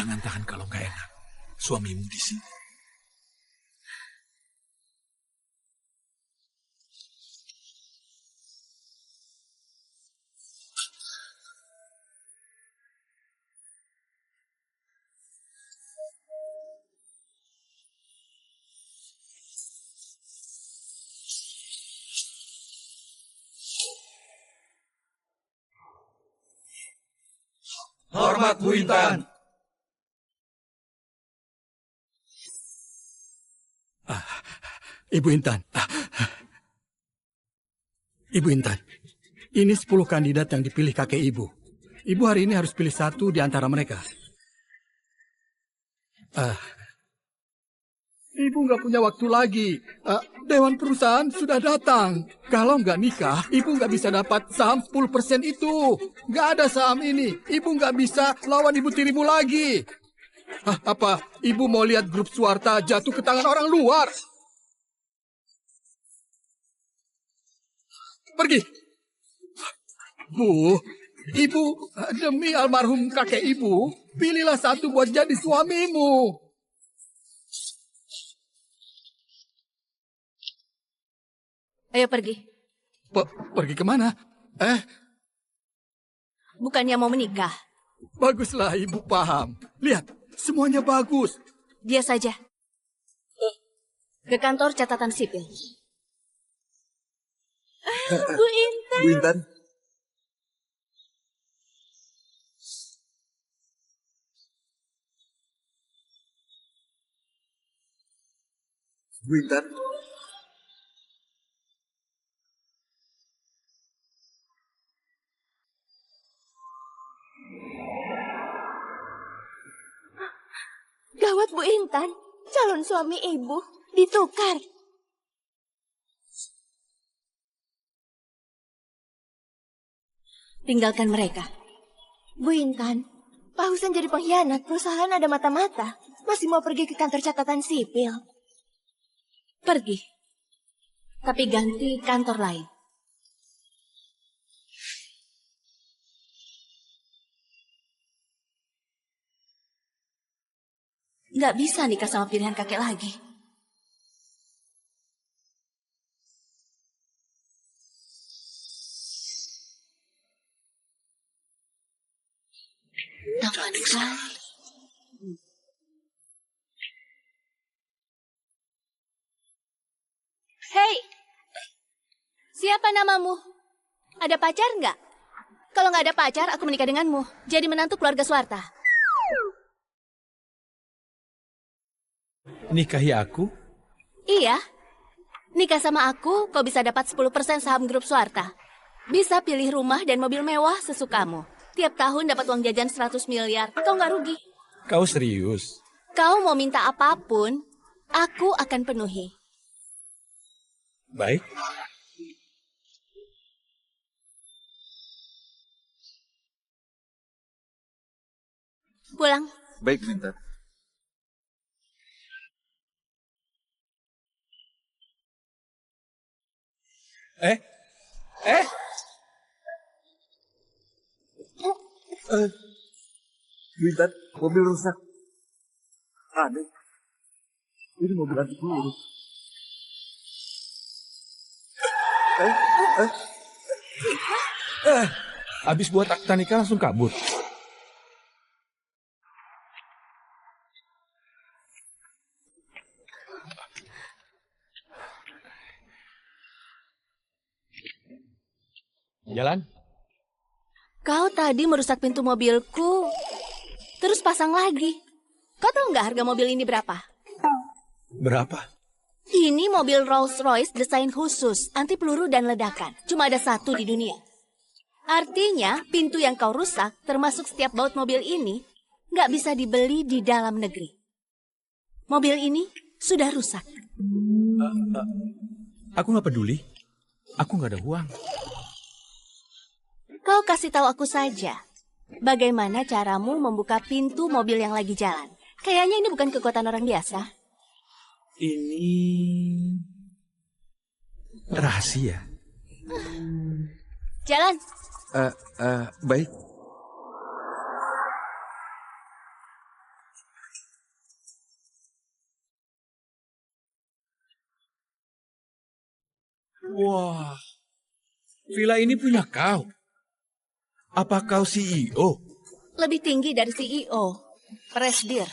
Jangan tahan kalau nggak enak. Suamimu di sini. Hormat Bu Intan. Ibu Intan. Ibu Intan, ini 10 kandidat yang dipilih kakek ibu. Ibu hari ini harus pilih satu di antara mereka. Ibu nggak punya waktu lagi. Dewan perusahaan sudah datang. Kalau nggak nikah, ibu nggak bisa dapat saham 10% itu. Nggak ada saham ini. Ibu nggak bisa lawan ibu tirimu lagi. Apa ibu mau lihat grup Suwarta jatuh ke tangan orang luar? Pergi. Bu, ibu, demi almarhum kakek ibu, pilihlah satu buat jadi suamimu. Ayo pergi. Pergi kemana? Bukannya mau menikah? Baguslah ibu paham. Lihat, semuanya bagus. Dia saja. Ke kantor catatan sipil. Bu Intan. Bu Intan. Bu Intan. Gawat Bu Intan, calon suami ibu ditukar. Tinggalkan mereka. Bu Intan, Pak Husen jadi pengkhianat, perusahaan ada mata-mata. Masih mau pergi ke kantor catatan sipil. Pergi. Tapi ganti kantor lain. Nggak bisa nikah sama pilihan kakek lagi. Tampan sekali. Hei, siapa namamu? Ada pacar nggak? Kalau nggak ada pacar, aku menikah denganmu. Jadi menantu keluarga Suwarta. Nikahi aku? Iya. Nikah sama aku, kau bisa dapat 10% saham grup Suwarta. Bisa pilih rumah dan mobil mewah sesukamu. Tiap tahun dapat uang jajan 100 miliar. Kau nggak rugi. Kau serius? Kau mau minta apapun, aku akan penuhi. Baik. Pulang. Baik, Bu Intan. Bu Intan, mobil rusak. Aneh. Ini mobil anti peluru. Habis buat akta nikah langsung kabur. Jalan. Kau tadi merusak pintu mobilku, terus pasang lagi. Kau tahu nggak harga mobil ini berapa? Berapa? Ini mobil Rolls-Royce desain khusus, anti peluru dan ledakan. Cuma ada satu di dunia. Artinya, pintu yang kau rusak, termasuk setiap baut mobil ini, nggak bisa dibeli di dalam negeri. Mobil ini sudah rusak. Aku nggak peduli. Aku nggak ada uang. Kau kasih tahu aku saja. Bagaimana caramu membuka pintu mobil yang lagi jalan? Kayaknya ini bukan kekuatan orang biasa. Ini rahasia. Jalan. Baik. Wah, villa ini punya kau. Apa kau CEO? Lebih tinggi dari CEO. Presdir.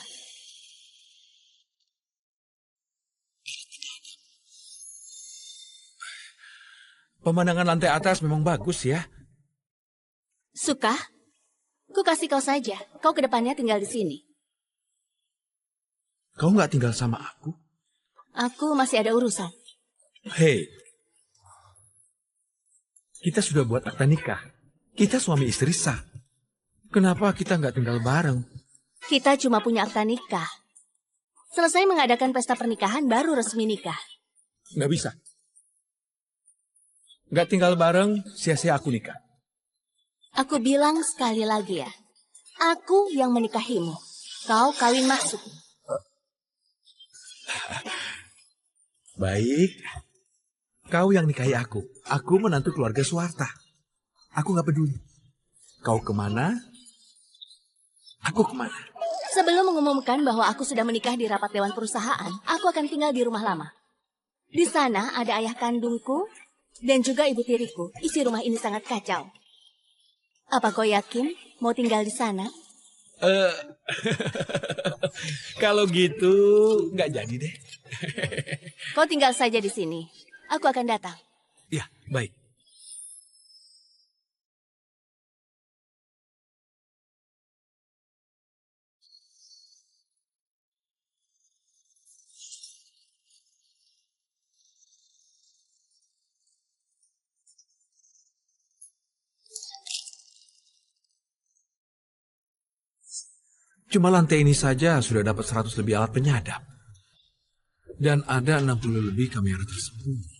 Pemandangan lantai atas memang bagus ya. Suka? Ku kasih kau saja. Kau ke depannya tinggal di sini. Kau nggak tinggal sama aku? Aku masih ada urusan. Hei, kita sudah buat akta nikah. Kita suami istri sah. Kenapa kita nggak tinggal bareng? Kita cuma punya akta nikah. Selesai mengadakan pesta pernikahan, baru resmi nikah. Nggak bisa. Nggak tinggal bareng, sia-sia aku nikah. Aku bilang sekali lagi ya. Aku yang menikahimu. Kau kawin masuk. Baik. Kau yang nikahi aku. Aku menantu keluarga Suwarta. Aku nggak peduli. Kau kemana? Aku kemana? Sebelum mengumumkan bahwa aku sudah menikah di rapat dewan perusahaan, aku akan tinggal di rumah lama. Di sana ada ayah kandungku dan juga ibu tiriku. Isi rumah ini sangat kacau. Apa kau yakin mau tinggal di sana? Kalau gitu, nggak jadi deh. Kau tinggal saja di sini. Aku akan datang. Ya, baik. Cuma lantai ini saja sudah dapat 100 lebih alat penyadap. Dan ada 60 lebih kamera tersembunyi.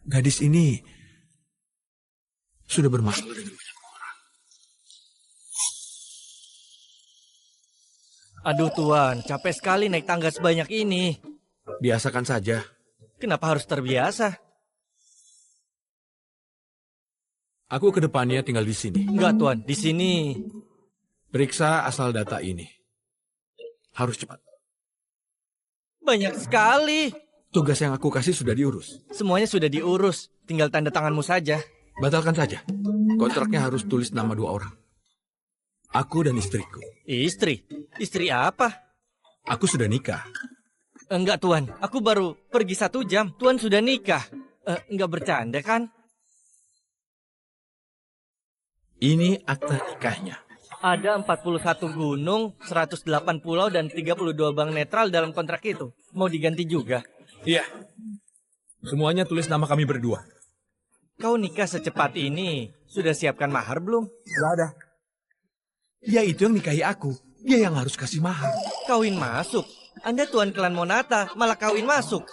Gadis ini sudah bermasalah dengan banyak orang. Aduh Tuan, capek sekali naik tangga sebanyak ini. Biasakan saja. Kenapa harus terbiasa? Aku ke depannya tinggal di sini. Enggak Tuan, di sini. Periksa asal data ini. Harus cepat. Banyak sekali. Tugas yang aku kasih sudah diurus. Semuanya sudah diurus, tinggal tanda tanganmu saja. Batalkan saja. Kontraknya harus tulis nama 2 orang. Aku dan istriku. Istri? Istri apa? Aku sudah nikah. Enggak Tuan, aku baru pergi 1 jam. Tuan sudah nikah. Enggak bercanda kan? Ini akta nikahnya. Ada 41 gunung, 108 pulau, dan 32 bank netral dalam kontrak itu. Mau diganti juga? Iya. Semuanya tulis nama kami berdua. Kau nikah secepat ini, sudah siapkan mahar belum? Gak ada. Dia itu yang nikahi aku. Dia yang harus kasih mahar. Kawin masuk? Anda tuan klan Monata, malah kawin masuk.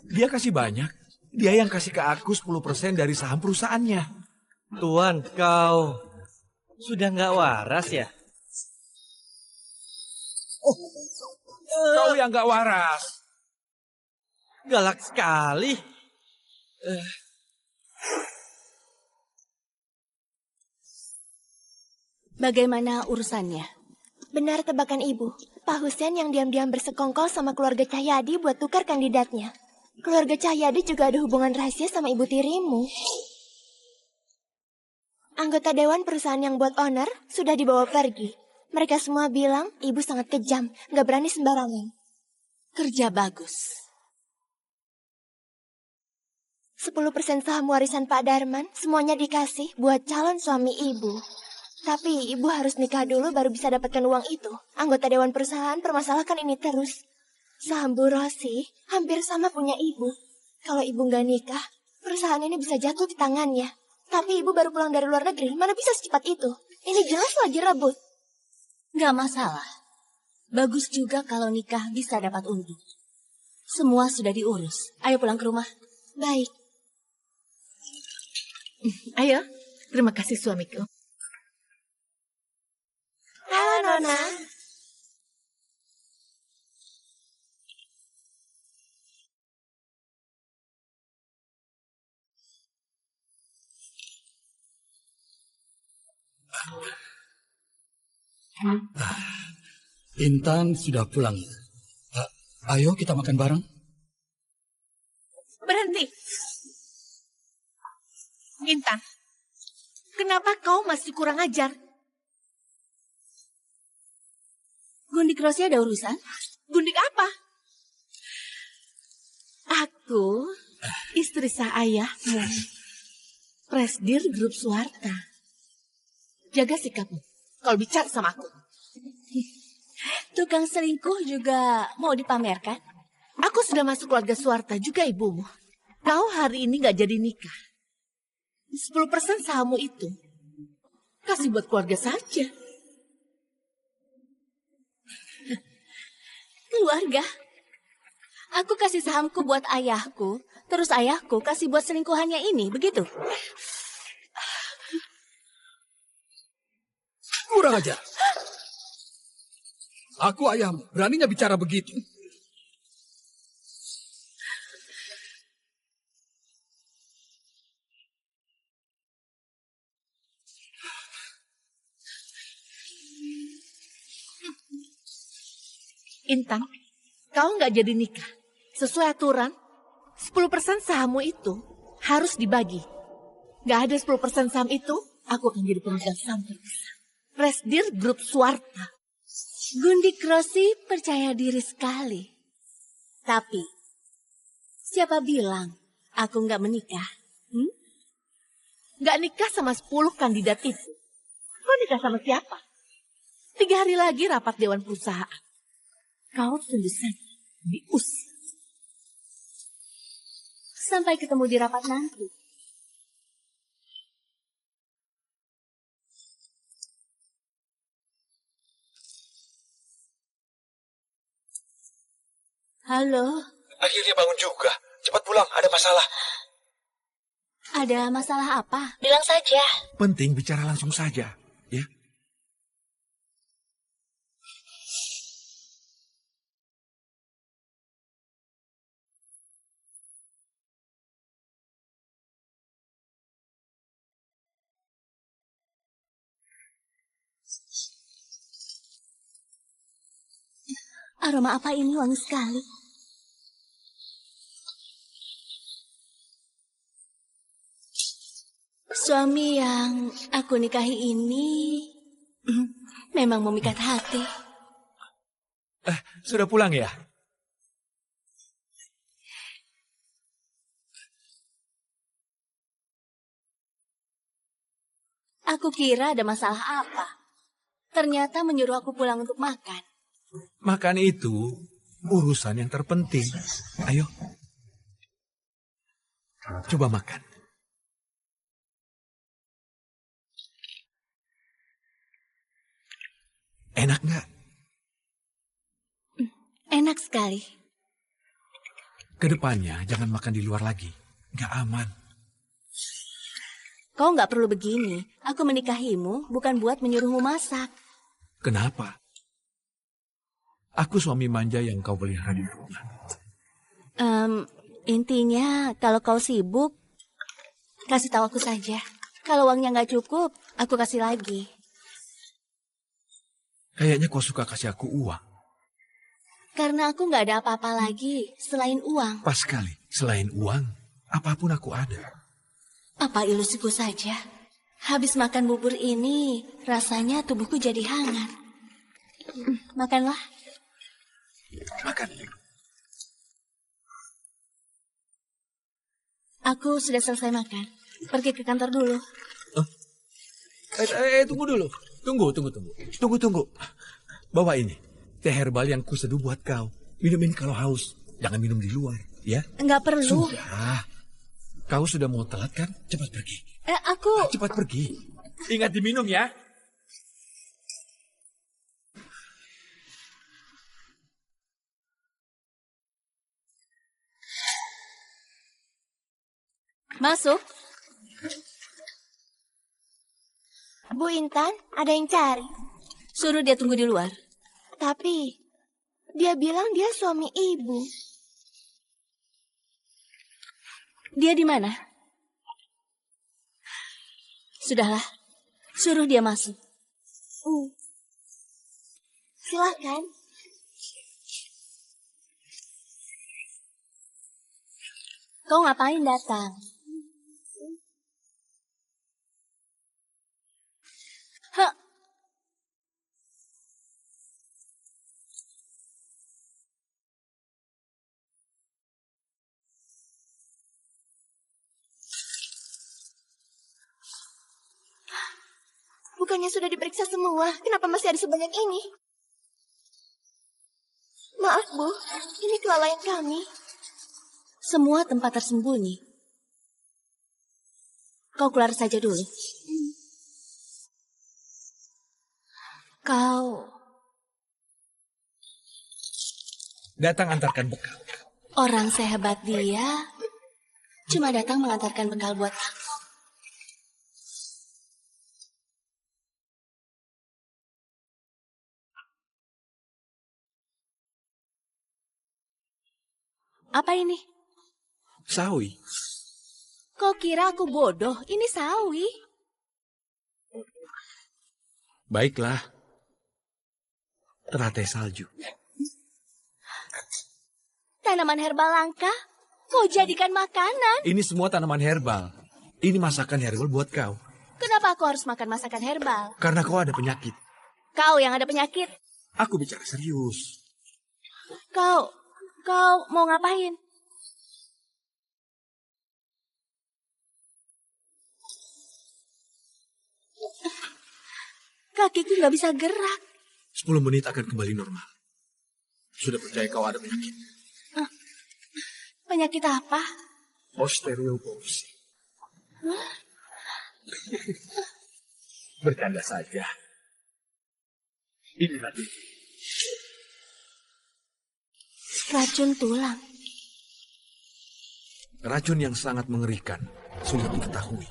Dia kasih banyak. Dia yang kasih ke aku 10% dari saham perusahaannya. Tuan, kau sudah nggak waras ya? Kau yang gak waras. Galak sekali. Bagaimana urusannya? Benar tebakan ibu. Pak Husen yang diam-diam bersekongkol sama keluarga Cahyadi buat tukar kandidatnya. Keluarga Cahyadi juga ada hubungan rahasia sama ibu tirimu. Anggota dewan perusahaan yang buat owner sudah dibawa pergi. Mereka semua bilang ibu sangat kejam, nggak berani sembarangan. Kerja bagus. 10% saham warisan Pak Darman semuanya dikasih buat calon suami ibu. Tapi ibu harus nikah dulu baru bisa dapatkan uang itu. Anggota dewan perusahaan permasalahkan ini terus. Saham Bu Rosi hampir sama punya ibu. Kalau ibu nggak nikah, perusahaan ini bisa jatuh di tangannya. Tapi ibu baru pulang dari luar negeri, mana bisa secepat itu? Ini jelas lagi rebut. Nggak masalah. Bagus juga kalau nikah bisa dapat untung. Semua sudah diurus. Ayo pulang ke rumah. Baik. Ayo, terima kasih suamiku. Halo, Nona. Intan sudah pulang. Ayo kita makan bareng. Berhenti. Intan, kenapa kau masih kurang ajar? Gundik Rosi ada urusan? Gundik apa? Aku, istri sah ayahmu, Presdir Grup Suwarta. Jaga sikapmu kalau bicara sama aku. Tukang selingkuh juga mau dipamerkan? Aku sudah masuk keluarga Suwarta juga ibumu. Kau hari ini gak jadi nikah. 10% sahammu itu kasih buat keluarga saja. Keluarga? Aku kasih sahamku buat ayahku, terus ayahku kasih buat selingkuhannya ini, begitu? Kurang ajar. Aku ayahmu, beraninya bicara begitu. Intan, kau nggak jadi nikah. Sesuai aturan, 10% sahammu itu harus dibagi. Nggak ada 10% saham itu, aku akan jadi pemegang saham terbesar. Presdir Grup Suwarta. Gundik Rosi percaya diri sekali. Tapi, siapa bilang aku nggak menikah? Nggak nikah sama 10 kandidat itu. Kau nikah sama siapa? 3 hari lagi rapat Dewan Perusahaan. Kau tunggu saja diusir. Sampai ketemu di rapat nanti. Halo, Akhirnya bangun juga. Cepat pulang, ada masalah. ada masalah apa? Bilang saja. Penting bicara langsung saja, ya. Aroma apa ini wangi sekali? Suami yang aku nikahi ini memang memikat hati. Sudah pulang ya? Aku kira ada masalah apa. Ternyata menyuruh aku pulang untuk makan. Makan itu urusan yang terpenting. Ayo. Coba makan. Enak nggak? Enak sekali. Kedepannya jangan makan di luar lagi. Nggak aman. Kau nggak perlu begini. Aku menikahimu bukan buat menyuruhmu masak. Kenapa? Aku suami manja yang kau pelihara di rumah. Intinya kalau kau sibuk, kasih tahu aku saja. Kalau uangnya nggak cukup, aku kasih lagi. Kayaknya kau suka kasih aku uang. Karena aku nggak ada apa-apa lagi selain uang. Pas sekali. Selain uang, apapun aku ada. Apa ilusiku saja? Habis makan bubur ini, rasanya tubuhku jadi hangat. Makanlah. Makan. Aku sudah selesai makan. Pergi ke kantor dulu. Tunggu dulu. Tunggu. Bawa ini. Teh herbal yang kuseduh buat kau. Minum ini kalau haus. Jangan minum di luar, ya? Nggak perlu. Sudah. Kau sudah mau telat kan? Cepat pergi. Cepat pergi. Ingat diminum ya. Masuk. Bu Intan, ada yang cari. Suruh dia tunggu di luar. Tapi, dia bilang dia suami ibu. Dia di mana? Sudahlah. Suruh dia masuk. Silakan. Kau ngapain datang? Hah? Bukannya sudah diperiksa semua? Kenapa masih ada sebanyak ini? Maaf, Bu. Ini kelalaian kami. Semua tempat tersembunyi. Kau keluar saja dulu. Kau Datang antarkan bekal. orang sehebat dia, cuma datang mengantarkan bekal buat aku. Apa ini? Sawi. Kau kira aku bodoh? Ini sawi. Baiklah. Teratai salju. Tanaman herbal langka? Kau jadikan makanan? Ini semua tanaman herbal. Ini masakan herbal buat kau. Kenapa aku harus makan masakan herbal? Karena kau ada penyakit. Kau yang ada penyakit. Aku bicara serius. Kau mau ngapain? Kakiku nggak bisa gerak. 10 menit akan kembali normal. Sudah percaya kau ada penyakit? Penyakit apa? Osteoporosis. Bercanda saja. Ini tadi. Racun tulang. Racun yang sangat mengerikan. Sulit diketahui.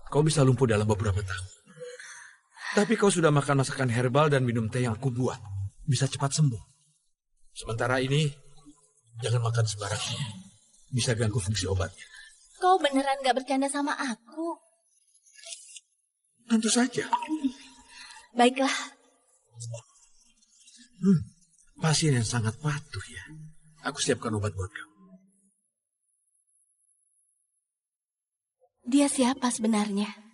Kau bisa lumpuh dalam beberapa tahun. Tapi kau sudah makan masakan herbal dan minum teh yang aku buat. Bisa cepat sembuh. Sementara ini, jangan makan sembarangan. Bisa ganggu fungsi obatnya. Kau beneran gak bercanda sama aku? Tentu saja. Baiklah. Pasien yang sangat patuh ya. Aku siapkan obat buat kau. Dia siapa sebenarnya?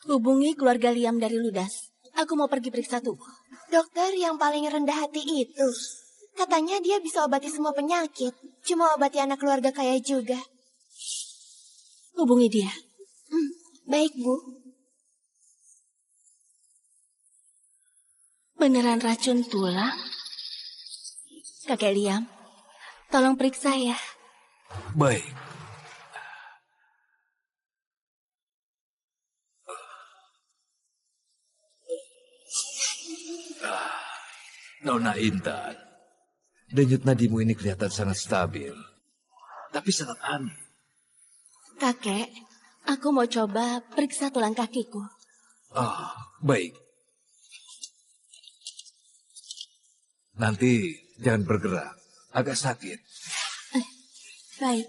Hubungi keluarga Liam dari Ludas. Aku mau pergi periksa tubuh. Dokter yang paling rendah hati itu. Katanya dia bisa obati semua penyakit. Cuma obati anak keluarga kaya juga. Hubungi dia. Baik, Bu. Beneran racun tulang? Kakek Liam, tolong periksa ya. Baik. Nona Intan, denyut nadimu ini kelihatan sangat stabil, tapi sangat aneh. Kakek, aku mau coba periksa tulang kakiku. Baik. Nanti jangan bergerak, agak sakit. Baik.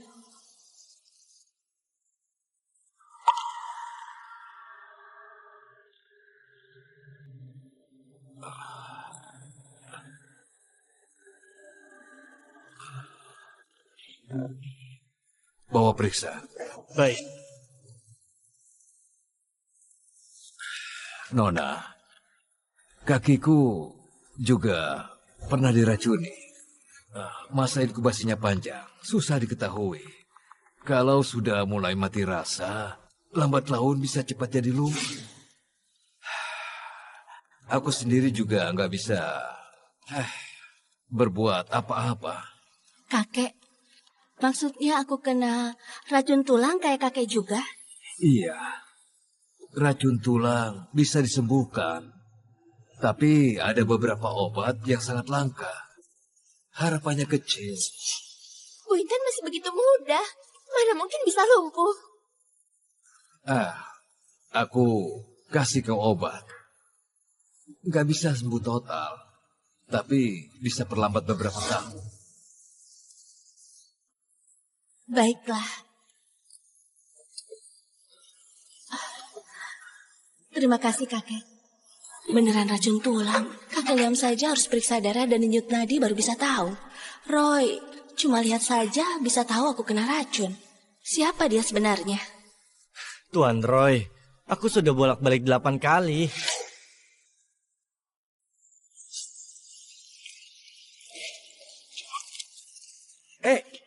Bawa periksa. Baik. Nona, kakiku juga pernah diracuni. Masa inkubasinya panjang, susah diketahui. Kalau sudah mulai mati rasa, lambat laun bisa cepat jadi lumpuh. Aku sendiri juga nggak bisa berbuat apa-apa. Kakek, maksudnya aku kena racun tulang kayak kakek juga? Iya, racun tulang bisa disembuhkan. Tapi ada beberapa obat yang sangat langka. Harapannya kecil. Bu Intan masih begitu muda. Mana mungkin bisa lumpuh? Aku kasih kau obat. Nggak bisa sembuh total. Tapi bisa perlambat beberapa tahun. Baiklah. Terima kasih, kakek. Beneran racun tulang. Kakek Liam saja harus periksa darah dan denyut nadi baru bisa tahu. Roy, cuma lihat saja bisa tahu aku kena racun. Siapa dia sebenarnya? Tuan Roy, aku sudah bolak-balik 8 kali.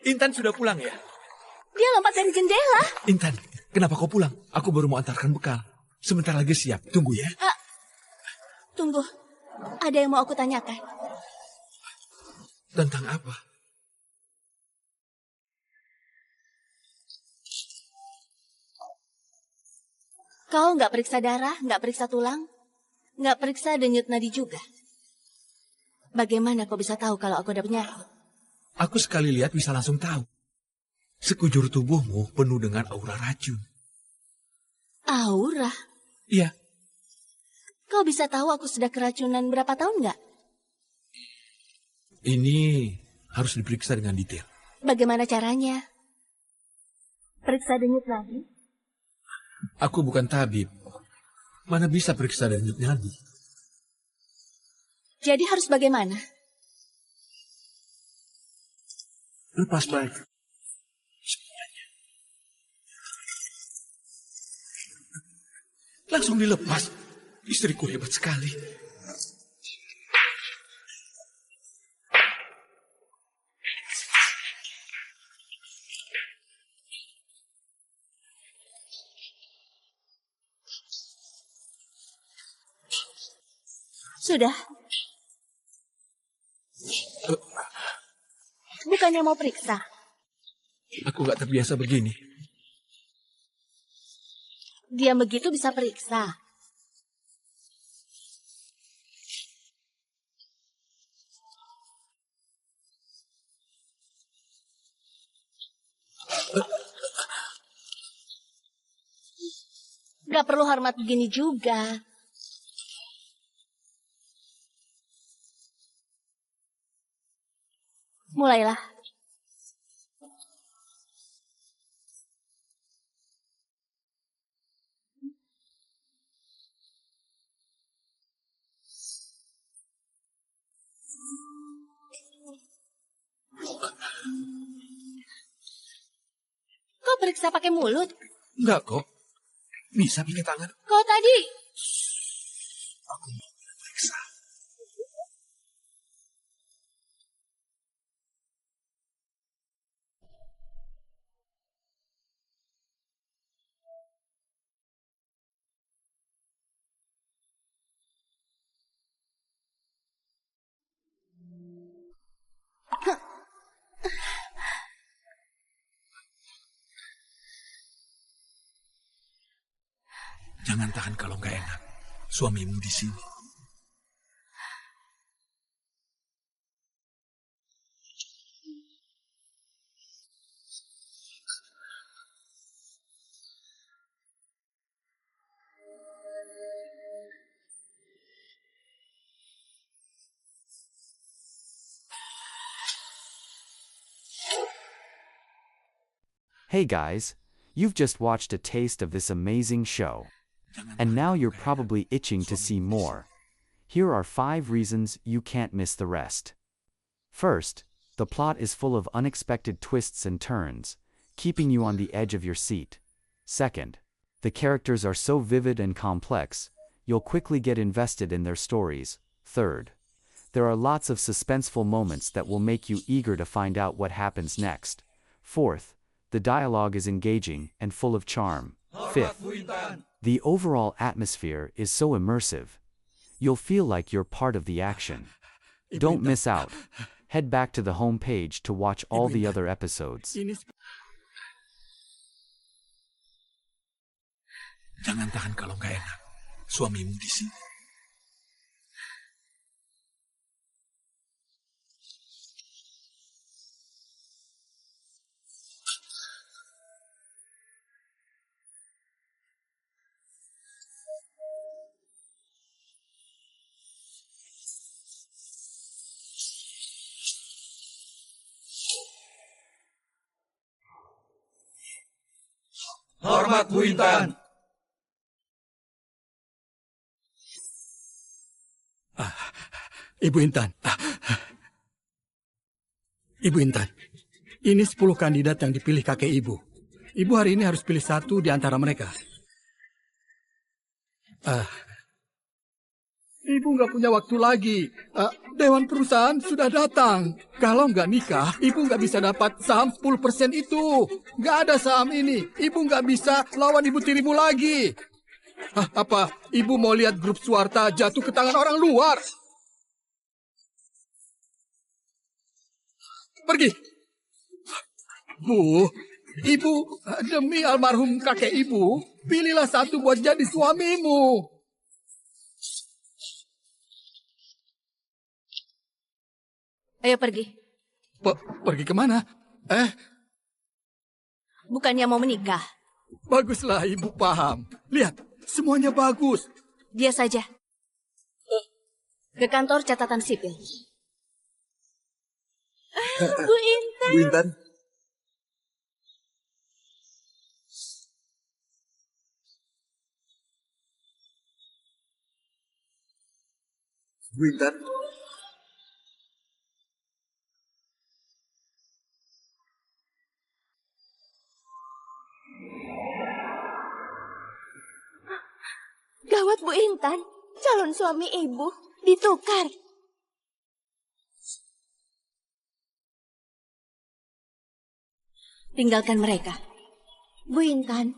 Intan sudah pulang ya? Dia lompat dari jendela. Intan, kenapa kau pulang? Aku baru mau antarkan bekal. Sebentar lagi siap, tunggu ya. Tunggu, ada yang mau aku tanyakan. Tentang apa? Kau nggak periksa darah, nggak periksa tulang, nggak periksa denyut nadi juga. Bagaimana kau bisa tahu kalau aku ada penyakit? Aku sekali lihat bisa langsung tahu. Sekujur tubuhmu penuh dengan aura racun. Aura? Iya. Kau bisa tahu aku sudah keracunan berapa tahun nggak? Ini harus diperiksa dengan detail. Bagaimana caranya? Periksa denyut nadi? Aku bukan tabib. Mana bisa periksa denyut nadi? Jadi harus bagaimana? Lepas baju. Semuanya. Langsung dilepas. Istriku hebat sekali. Sudah. Bukannya mau periksa? Aku gak terbiasa begini. Diam begitu bisa periksa. Gak perlu hormat begini juga. Mulailah. Kau periksa pakai mulut? Enggak kok. Bisa pakai tangan. Kau tadi... Aku mau periksa. Jangan tahan kalau nggak enak. Suamimu di sini. Hey guys, you've just watched a taste of this amazing show. And now you're probably itching to see more. Here are 5 reasons you can't miss the rest. First, the plot is full of unexpected twists and turns, keeping you on the edge of your seat. Second, the characters are so vivid and complex, you'll quickly get invested in their stories. Third, there are lots of suspenseful moments that will make you eager to find out what happens next. Fourth, the dialogue is engaging and full of charm. Fifth, the overall atmosphere is so immersive. You'll feel like you're part of the action. Don't miss out. Head back to the home page to watch all the other episodes. Jangan tahan kalau nggak enak. Suamimu di sini. Hormat Bu Intan. Ibu Intan. Ibu Intan, ini 10 kandidat yang dipilih kakek ibu. Ibu hari ini harus pilih satu di antara mereka. Ibu nggak punya waktu lagi. Dewan perusahaan sudah datang. Kalau nggak nikah, ibu nggak bisa dapat saham 10% itu. Nggak ada saham ini. Ibu nggak bisa lawan ibu tirimu lagi. Apa ibu mau lihat grup Swarta jatuh ke tangan orang luar? Pergi. Bu, ibu, demi almarhum kakek ibu, pilihlah satu buat jadi suamimu. Ayo pergi. Pergi kemana? Bukannya mau menikah. Baguslah ibu paham. Lihat, semuanya bagus. Dia saja. Ke kantor catatan sipil. Bu Intan. Bu Intan. Bu Intan. Gawat Bu Intan, calon suami ibu ditukar. Tinggalkan mereka. Bu Intan,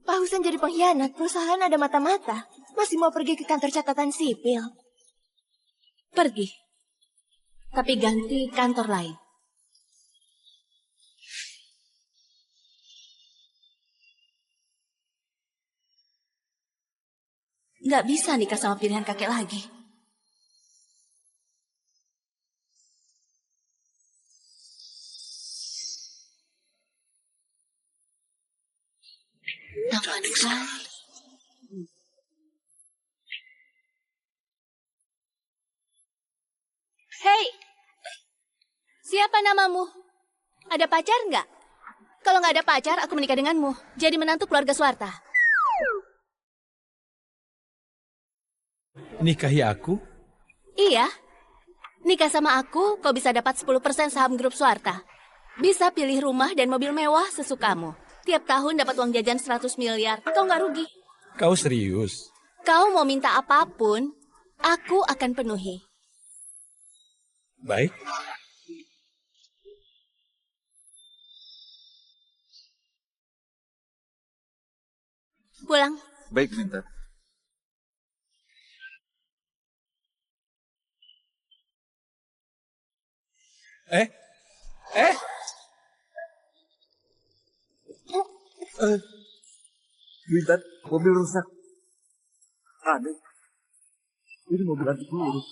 Pak Husen jadi pengkhianat, perusahaan ada mata-mata. Masih mau pergi ke kantor catatan sipil. Pergi. Tapi ganti kantor lain. Nggak bisa nikah sama pilihan kakek lagi. Tampan sekali. Hei, siapa namamu? Ada pacar nggak? Kalau nggak ada pacar, aku menikah denganmu. Jadi menantu keluarga Swarta. Nikahi aku? Iya. Nikah sama aku, kau bisa dapat 10% saham grup Swarta. Bisa pilih rumah dan mobil mewah sesukamu. Tiap tahun dapat uang jajan 100 miliar. Kau nggak rugi. Kau serius? Kau mau minta apapun, aku akan penuhi. Baik. Pulang. Baik, Bu Intan. Bu Intan, mobil rusak. Aneh. Ini mobil anti peluru.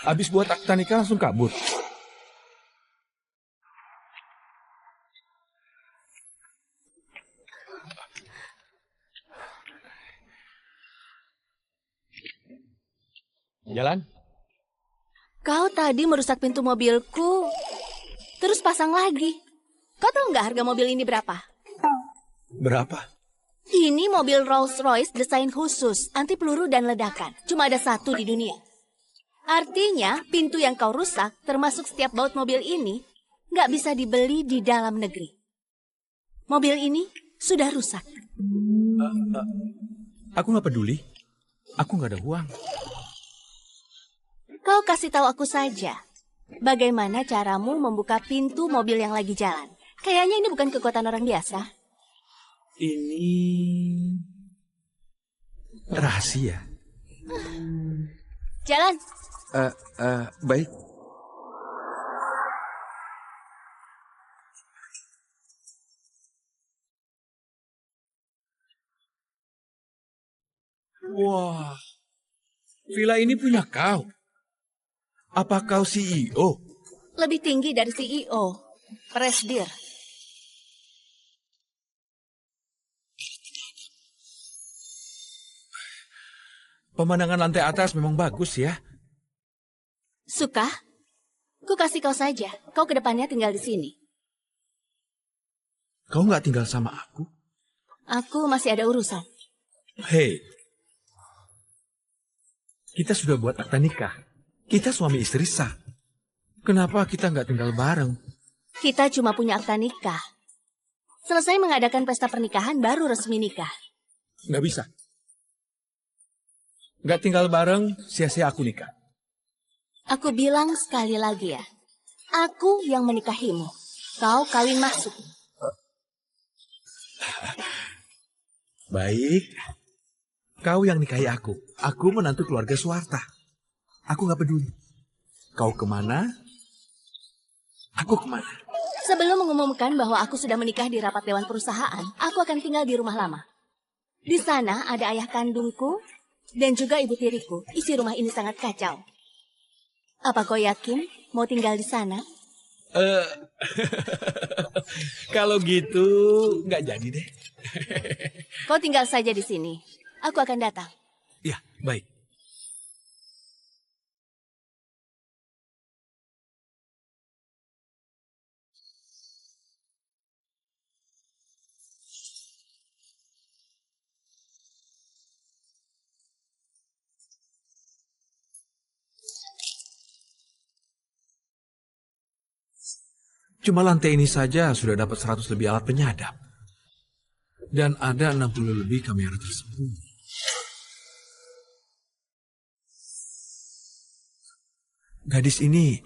Habis buat akta nikah langsung kabur. Jalan. Kau tadi merusak pintu mobilku, terus pasang lagi. Kau tahu nggak harga mobil ini berapa? Berapa? Ini mobil Rolls-Royce desain khusus, anti peluru dan ledakan. Cuma ada satu di dunia. Artinya, pintu yang kau rusak, termasuk setiap baut mobil ini, nggak bisa dibeli di dalam negeri. Mobil ini sudah rusak. Aku nggak peduli. Aku nggak ada uang. Kau kasih tahu aku saja. Bagaimana caramu membuka pintu mobil yang lagi jalan? Kayaknya ini bukan kekuatan orang biasa. Ini rahasia. Jalan. Baik. Wah, villa ini punya kau. Apa kau CEO? Lebih tinggi dari CEO. Presdir. Pemandangan lantai atas memang bagus ya. Suka? Ku kasih kau saja. Kau kedepannya tinggal di sini. Kau nggak tinggal sama aku? Aku masih ada urusan. Hei, kita sudah buat akta nikah. Kita suami istri sah. Kenapa kita nggak tinggal bareng? Kita cuma punya akta nikah. Selesai mengadakan pesta pernikahan, baru resmi nikah. Nggak bisa. Nggak tinggal bareng, sia-sia aku nikah. Aku bilang sekali lagi ya, aku yang menikahimu. Kau kawin masuk. Baik. Kau yang nikahi aku. Aku menantu keluarga Suwarta. Aku nggak peduli. Kau kemana? Aku kemana? Sebelum mengumumkan bahwa aku sudah menikah di rapat dewan perusahaan, aku akan tinggal di rumah lama. Di sana ada ayah kandungku dan juga ibu tiriku. Isi rumah ini sangat kacau. Apa kau yakin mau tinggal di sana? Kalau gitu nggak jadi deh. Kau tinggal saja di sini. Aku akan datang. Ya, baik. Cuma lantai ini saja sudah dapat 100 lebih alat penyadap. Dan ada 60 lebih kamera tersembunyi. Gadis ini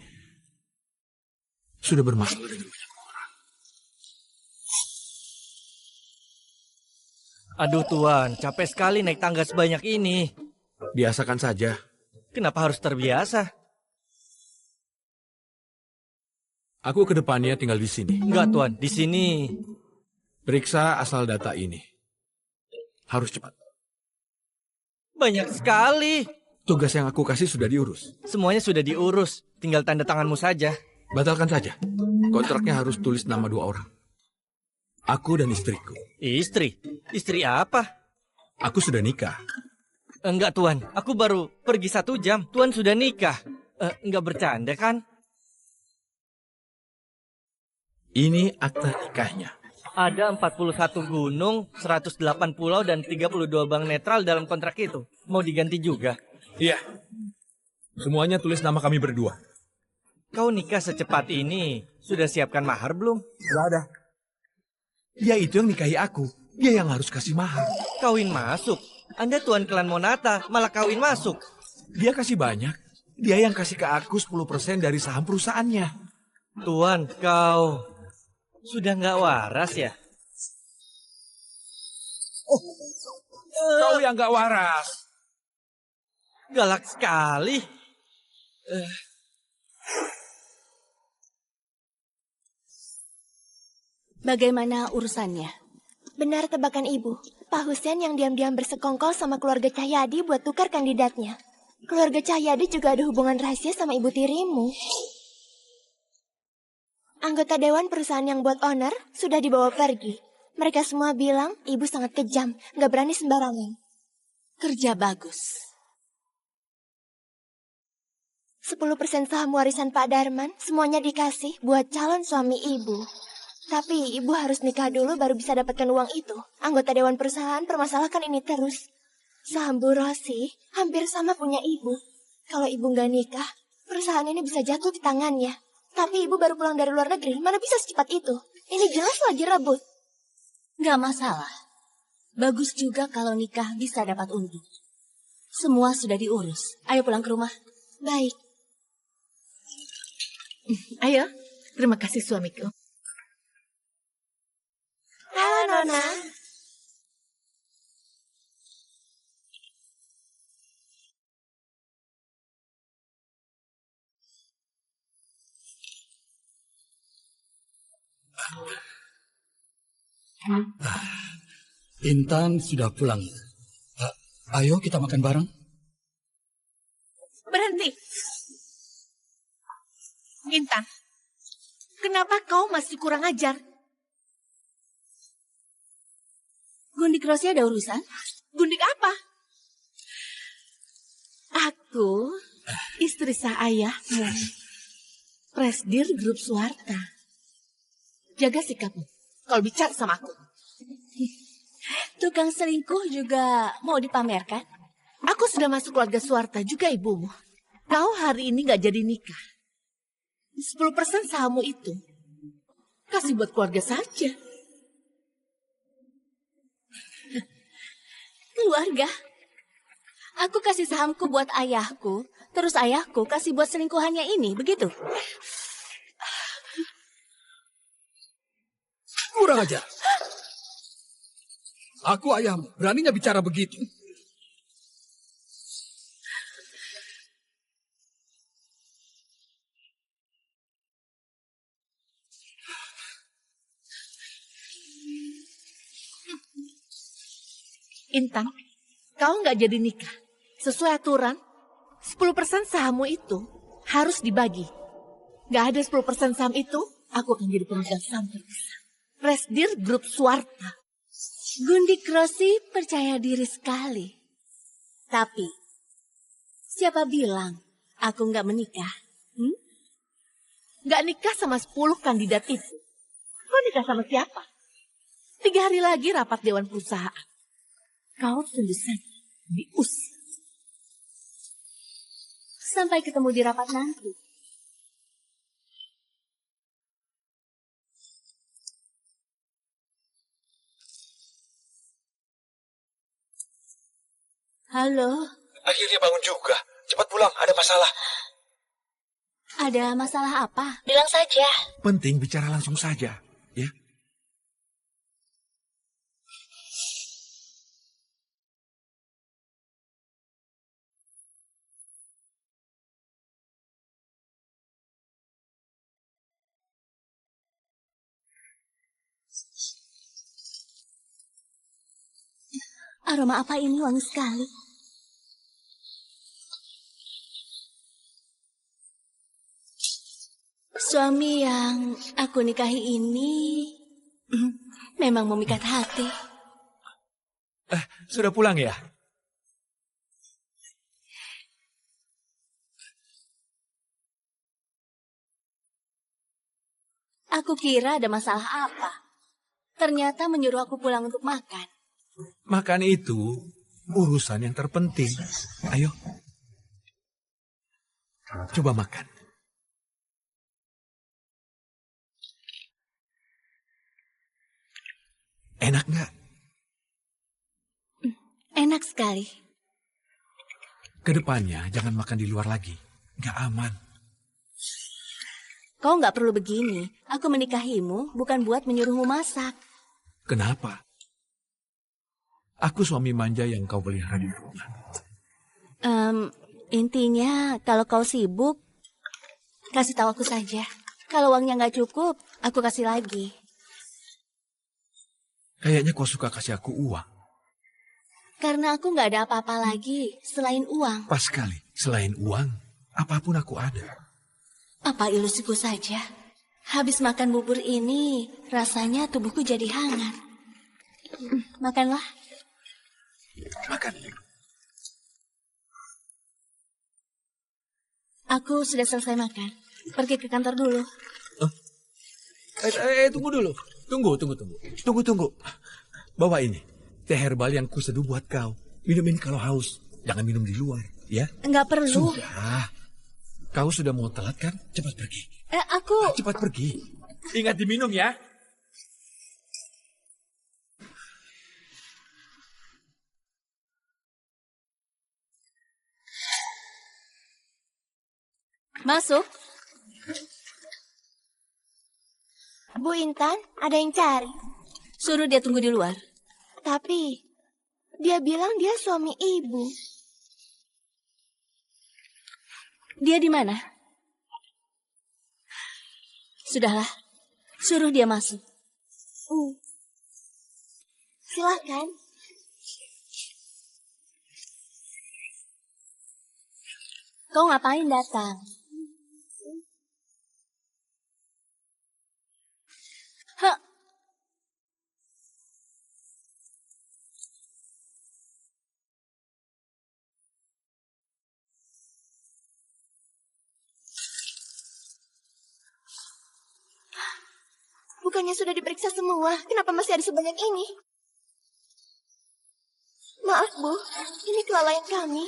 sudah bermasalah dengan banyak orang. Aduh Tuan, capek sekali naik tangga sebanyak ini. Biasakan saja. Kenapa harus terbiasa? Aku ke depannya tinggal di sini. Enggak Tuan, di sini. Periksa asal data ini. Harus cepat. Banyak sekali. Tugas yang aku kasih sudah diurus. Semuanya sudah diurus, tinggal tanda tanganmu saja. Batalkan saja. Kontraknya harus tulis nama 2 orang. Aku dan istriku. Istri? Istri apa? Aku sudah nikah. Enggak Tuan, aku baru pergi 1 jam. Tuan sudah nikah. Enggak bercanda kan? Ini akta nikahnya. Ada 41 gunung, 108 pulau, dan 32 bank netral dalam kontrak itu. Mau diganti juga? Iya. Semuanya tulis nama kami berdua. Kau nikah secepat ini, sudah siapkan mahar belum? Gak ada. Dia itu yang nikahi aku. Dia yang harus kasih mahar. Kawin masuk? Anda tuan klan Monata, malah kawin masuk. Dia kasih banyak. Dia yang kasih ke aku 10% dari saham perusahaannya. Tuan, kau sudah nggak waras ya? Kau yang nggak waras. Galak sekali. Bagaimana urusannya? Benar tebakan ibu. Pak Hussein yang diam-diam bersekongkol sama keluarga Cahyadi buat tukar kandidatnya. Keluarga Cahyadi juga ada hubungan rahasia sama ibu tirimu. Anggota dewan perusahaan yang buat owner sudah dibawa pergi. Mereka semua bilang ibu sangat kejam, gak berani sembarangan. Kerja bagus. 10% saham warisan Pak Darman semuanya dikasih buat calon suami ibu. Tapi ibu harus nikah dulu baru bisa dapatkan uang itu. Anggota dewan perusahaan permasalahkan ini terus. Saham Bu Rosi hampir sama punya ibu. Kalau ibu gak nikah, perusahaan ini bisa jatuh di tangannya. Tapi ibu baru pulang dari luar negeri, mana bisa secepat itu? Ini jelas lagi rebut. Gak masalah. Bagus juga kalau nikah bisa dapat untung. Semua sudah diurus. Ayo pulang ke rumah. Baik. Ayo, terima kasih suamiku. Halo Nona. Intan sudah pulang. Ayo kita makan bareng. Berhenti. Intan, kenapa kau masih kurang ajar? Gundik Rosi ada urusan? Gundik apa? Aku, istri sah ayahmu. Presdir Grup Suwarta. Jaga sikapmu kalau bicara sama aku. Tuh Tukang selingkuh juga mau dipamerkan? Aku sudah masuk keluarga Suwarta juga ibumu. Kau hari ini nggak jadi nikah. 10% sahammu itu kasih buat keluarga saja. Keluarga? Aku kasih sahamku buat ayahku, terus ayahku kasih buat selingkuhannya ini, begitu? Kurang ajar. Aku ayahmu, beraninya bicara begitu. Intan, kau nggak jadi nikah. Sesuai aturan, 10% sahammu itu harus dibagi. Nggak ada 10% saham itu, aku akan jadi pemegang saham terbesar. Presdir Grup Suwarta. Gundik Rossi percaya diri sekali. Tapi, siapa bilang aku nggak menikah? Nggak nikah sama 10 kandidat itu. Kau nikah sama siapa? 3 hari lagi rapat Dewan Perusahaan. Kau tunggu saja diusir. Sampai ketemu di rapat nanti. Halo, Akhirnya bangun juga. Cepat pulang, ada masalah. ada masalah apa? Bilang saja. Penting bicara langsung saja, ya. Aroma apa ini wangi sekali? Suami yang aku nikahi ini memang memikat hati. Sudah pulang ya? Aku kira ada masalah apa. Ternyata menyuruh aku pulang untuk makan. Makan itu urusan yang terpenting. Ayo. Coba makan. Enak nggak? Enak sekali. Kedepannya jangan makan di luar lagi. Nggak aman. Kau nggak perlu begini. Aku menikahimu bukan buat menyuruhmu masak. Kenapa? Aku suami manja yang kau pelihara di rumah. Intinya kalau kau sibuk, kasih tahu aku saja. Kalau uangnya nggak cukup, aku kasih lagi. Kayaknya kau suka kasih aku uang. Karena aku nggak ada apa-apa lagi selain uang. Pas sekali. Selain uang, apapun aku ada. Apa ilusiku saja? Habis makan bubur ini, rasanya tubuhku jadi hangat. Makanlah. Makan. Aku sudah selesai makan. Pergi ke kantor dulu. Tunggu dulu. Tunggu. Bawa ini. Teh herbal yang kuseduh buat kau. Minum ini kalau haus. Jangan minum di luar, ya? Enggak perlu. Sudah. Kau sudah mau telat kan? Cepat pergi. Aku... Cepat pergi. Ingat diminum ya. Masuk. Bu Intan, ada yang cari. Suruh dia tunggu di luar. Tapi, dia bilang dia suami ibu. Dia di mana? Sudahlah. Suruh dia masuk. Silakan. Kau ngapain datang? Hah? Bukannya sudah diperiksa semua, kenapa masih ada sebanyak ini? Maaf, Bu. Ini kelalaian kami.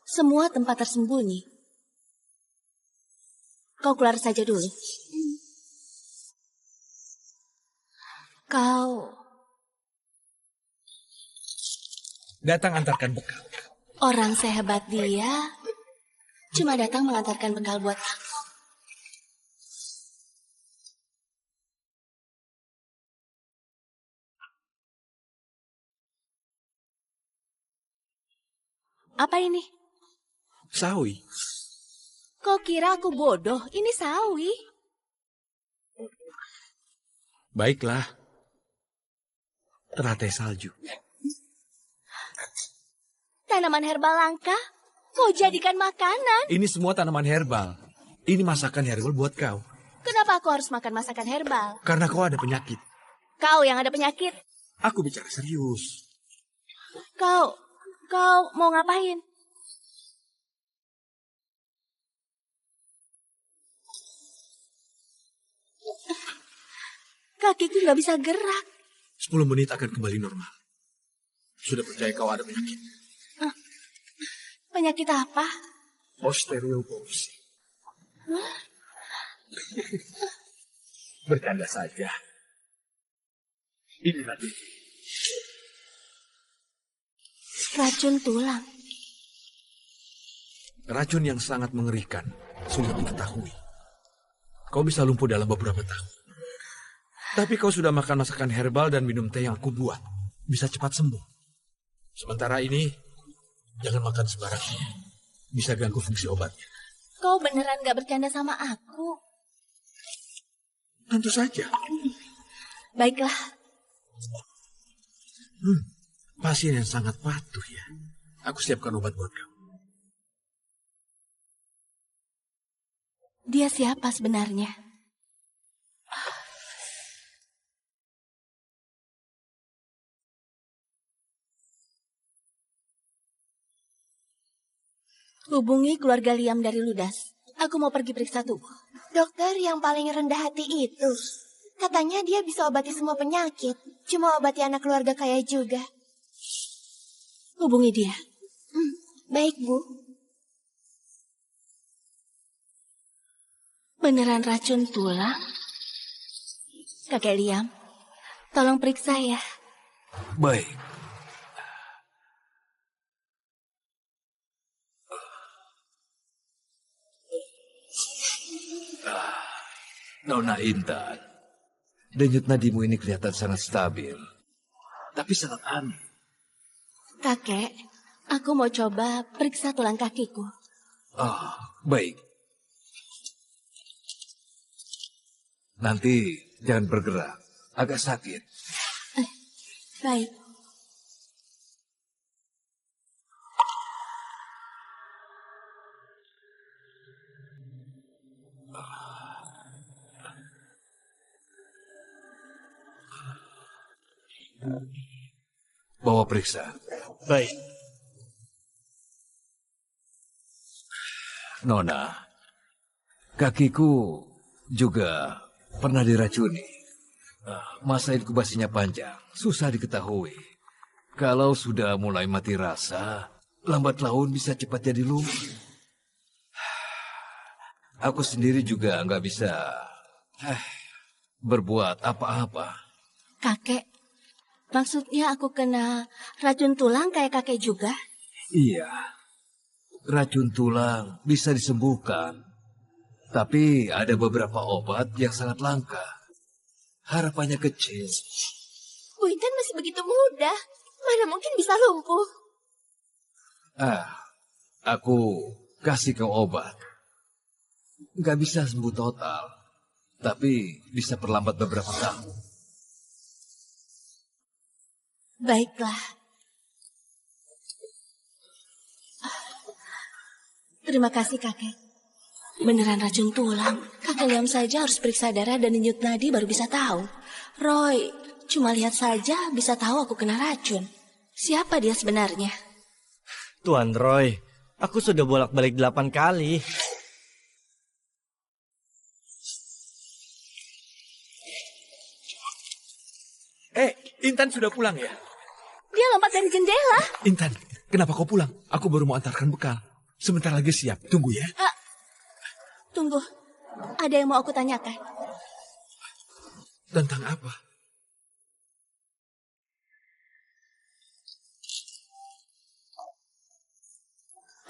Semua tempat tersembunyi. Kau keluar saja dulu. Kau Datang antarkan bekal. orang sehebat dia, cuma datang mengantarkan bekal buat aku. Apa ini? Sawi. Kau kira aku bodoh? Ini sawi. Baiklah. Teratai salju. Tanaman herbal langka? Kau jadikan makanan? Ini semua tanaman herbal. Ini masakan herbal buat kau. Kenapa aku harus makan masakan herbal? Karena kau ada penyakit. Kau yang ada penyakit. Aku bicara serius. Kau mau ngapain? Kakiku nggak bisa gerak. 10 menit akan kembali normal. Sudah percaya kau ada penyakit? Penyakit apa? Osteoporosis. Bercanda saja. Ini tadi. Racun tulang. Racun yang sangat mengerikan, sulit diketahui. Kau bisa lumpuh dalam beberapa tahun. Tapi kau sudah makan masakan herbal dan minum teh yang aku buat. Bisa cepat sembuh. Sementara ini, jangan makan sembarangan. Bisa ganggu fungsi obatnya. Kau beneran gak bercanda sama aku? Tentu saja. Baiklah. Pasien yang sangat patuh ya. Aku siapkan obat buat kau. Dia siapa sebenarnya? Hubungi keluarga Liam dari Ludas. Aku mau pergi periksa tubuh. Dokter yang paling rendah hati itu. Katanya dia bisa obati semua penyakit. Cuma obati anak keluarga kaya juga. Hubungi dia. Baik, Bu. Beneran racun tulang? Kakek Liam, tolong periksa ya. Baik. Nona Intan, denyut nadimu ini kelihatan sangat stabil, tapi sangat aneh. Kakek, aku mau coba periksa tulang kakiku. Baik. Nanti jangan bergerak, agak sakit. Baik. Bawa periksa. Baik. Nona, kakiku juga pernah diracuni. Masa inkubasinya panjang, susah diketahui. Kalau sudah mulai mati rasa, lambat laun bisa cepat jadi lumpuh. Aku sendiri juga nggak bisa berbuat apa-apa. Kakek, maksudnya aku kena racun tulang kayak kakek juga? Iya, racun tulang bisa disembuhkan. Tapi ada beberapa obat yang sangat langka. Harapannya kecil. Bu Intan masih begitu muda. Mana mungkin bisa lumpuh? Aku kasih kau obat. Nggak bisa sembuh total. Tapi bisa perlambat beberapa tahun. Baiklah. Terima kasih kakek. Beneran racun tulang. Kakek Liam saja harus periksa darah dan denyut nadi baru bisa tahu. Roy, cuma lihat saja bisa tahu aku kena racun. Siapa dia sebenarnya? Tuan Roy, aku sudah bolak-balik 8 kali. Intan sudah pulang ya? Dia lompat dari jendela. Intan, kenapa kau pulang? Aku baru mau antarkan bekal. Sebentar lagi siap. Tunggu ya. Tunggu, ada yang mau aku tanyakan. Tentang apa?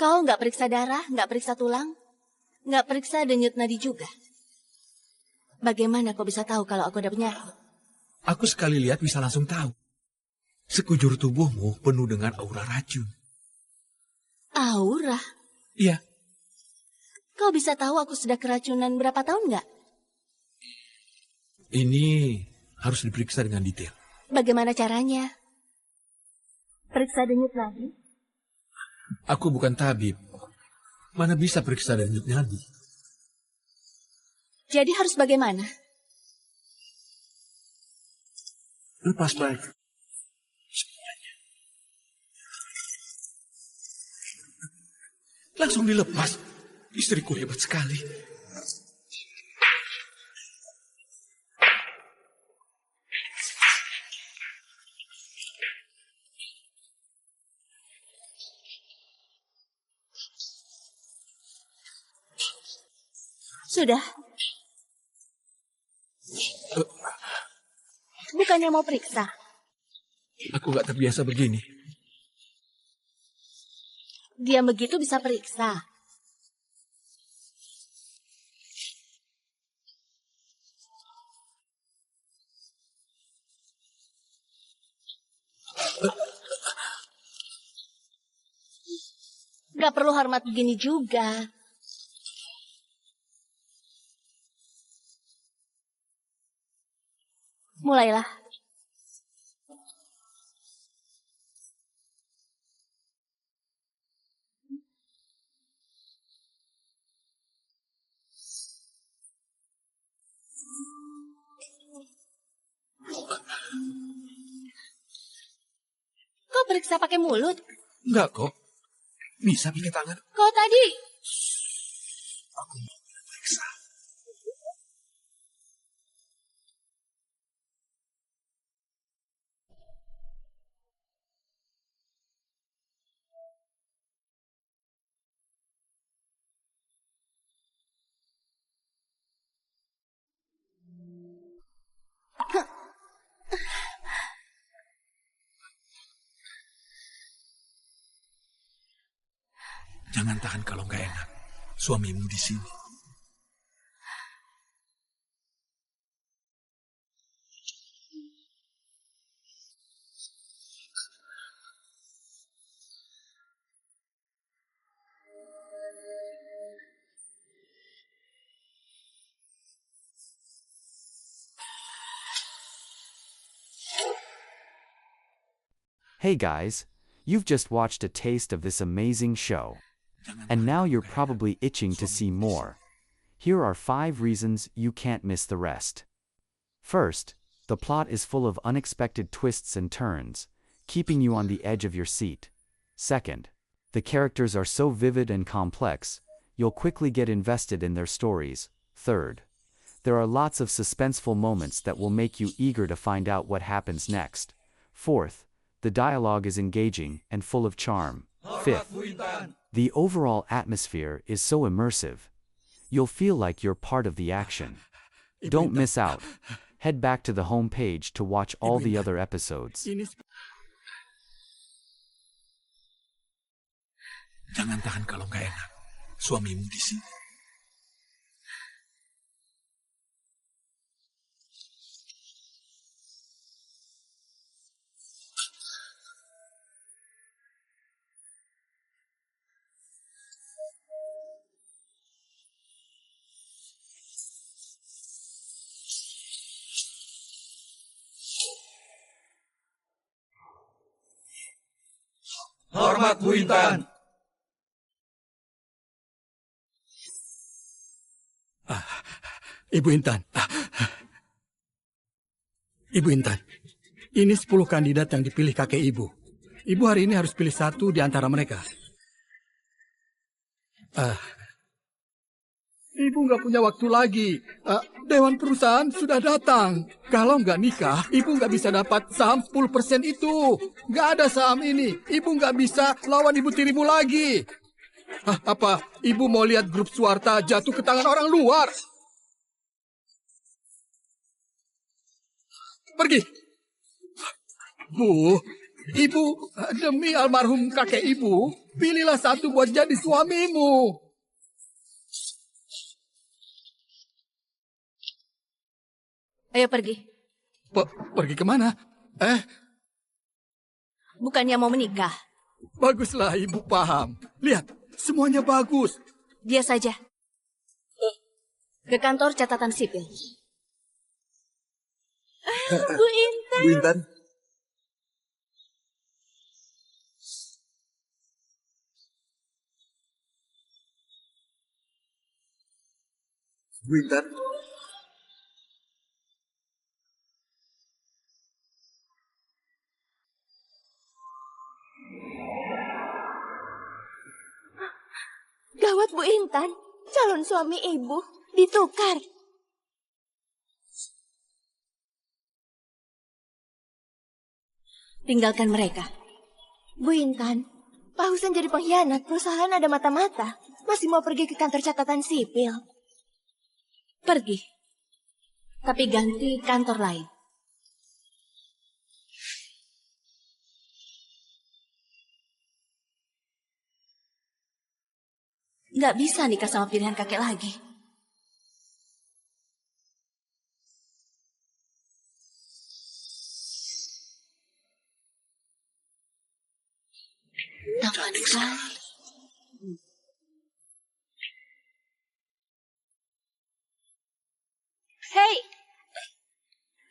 Kau nggak periksa darah, nggak periksa tulang, nggak periksa denyut nadi juga. Bagaimana kau bisa tahu kalau aku ada penyakit? Aku sekali lihat bisa langsung tahu. Sekujur tubuhmu penuh dengan aura racun. Aura? Iya. Kau bisa tahu aku sudah keracunan berapa tahun nggak? Ini harus diperiksa dengan detail. Bagaimana caranya? Periksa denyut nadi? Aku bukan tabib. Mana bisa periksa denyut nadi? Jadi harus bagaimana? Lepas baik. Semuanya. Langsung dilepas. Istriku hebat sekali. Sudah. Bukannya mau periksa? Aku gak terbiasa begini. Dia begitu bisa periksa. Gak perlu hormat begini juga. Mulailah. Kau periksa pakai mulut? Enggak kok. Bisa pakai tangan. Kau tadi... Aku mau periksa. Jangan tahan kalau nggak enak. Suamimu di sini. Hey guys, you've just watched a taste of this amazing show. And now you're probably itching to see more. Here are 5 reasons you can't miss the rest. First, the plot is full of unexpected twists and turns, keeping you on the edge of your seat. Second, the characters are so vivid and complex, you'll quickly get invested in their stories. Third, there are lots of suspenseful moments that will make you eager to find out what happens next. Fourth, the dialogue is engaging and full of charm. Fifth, the overall atmosphere is so immersive. You'll feel like you're part of the action. Don't miss out. Head back to the home page to watch all the other episodes. Jangan tahan kalau nggak enak. Suamimu di sini. Hormat Bu Intan. Ibu Intan. Ibu Intan, ini 10 kandidat yang dipilih kakek ibu. Ibu hari ini harus pilih satu di antara mereka. Ibu nggak punya waktu lagi. Dewan perusahaan sudah datang. Kalau nggak nikah, ibu nggak bisa dapat saham 10% itu. Nggak ada saham ini. Ibu nggak bisa lawan ibu tirimu lagi. Apa? Ibu mau lihat grup Suwarta jatuh ke tangan orang luar? Pergi. Bu, ibu, demi almarhum kakek ibu, pilihlah satu buat jadi suamimu. Ayo pergi. Pergi kemana? Bukannya mau menikah. Baguslah ibu paham. Lihat, semuanya bagus. Dia saja. Ke kantor catatan sipil. Bu Intan. Bu Intan. Bu Intan. Gawat Bu Intan, calon suami ibu ditukar. Tinggalkan mereka. Bu Intan, Pak Husen jadi pengkhianat, perusahaan ada mata-mata. Masih mau pergi ke kantor catatan sipil. Pergi. Tapi ganti kantor lain. Nggak bisa nikah sama pilihan kakek lagi. Tampan sekali. Hei,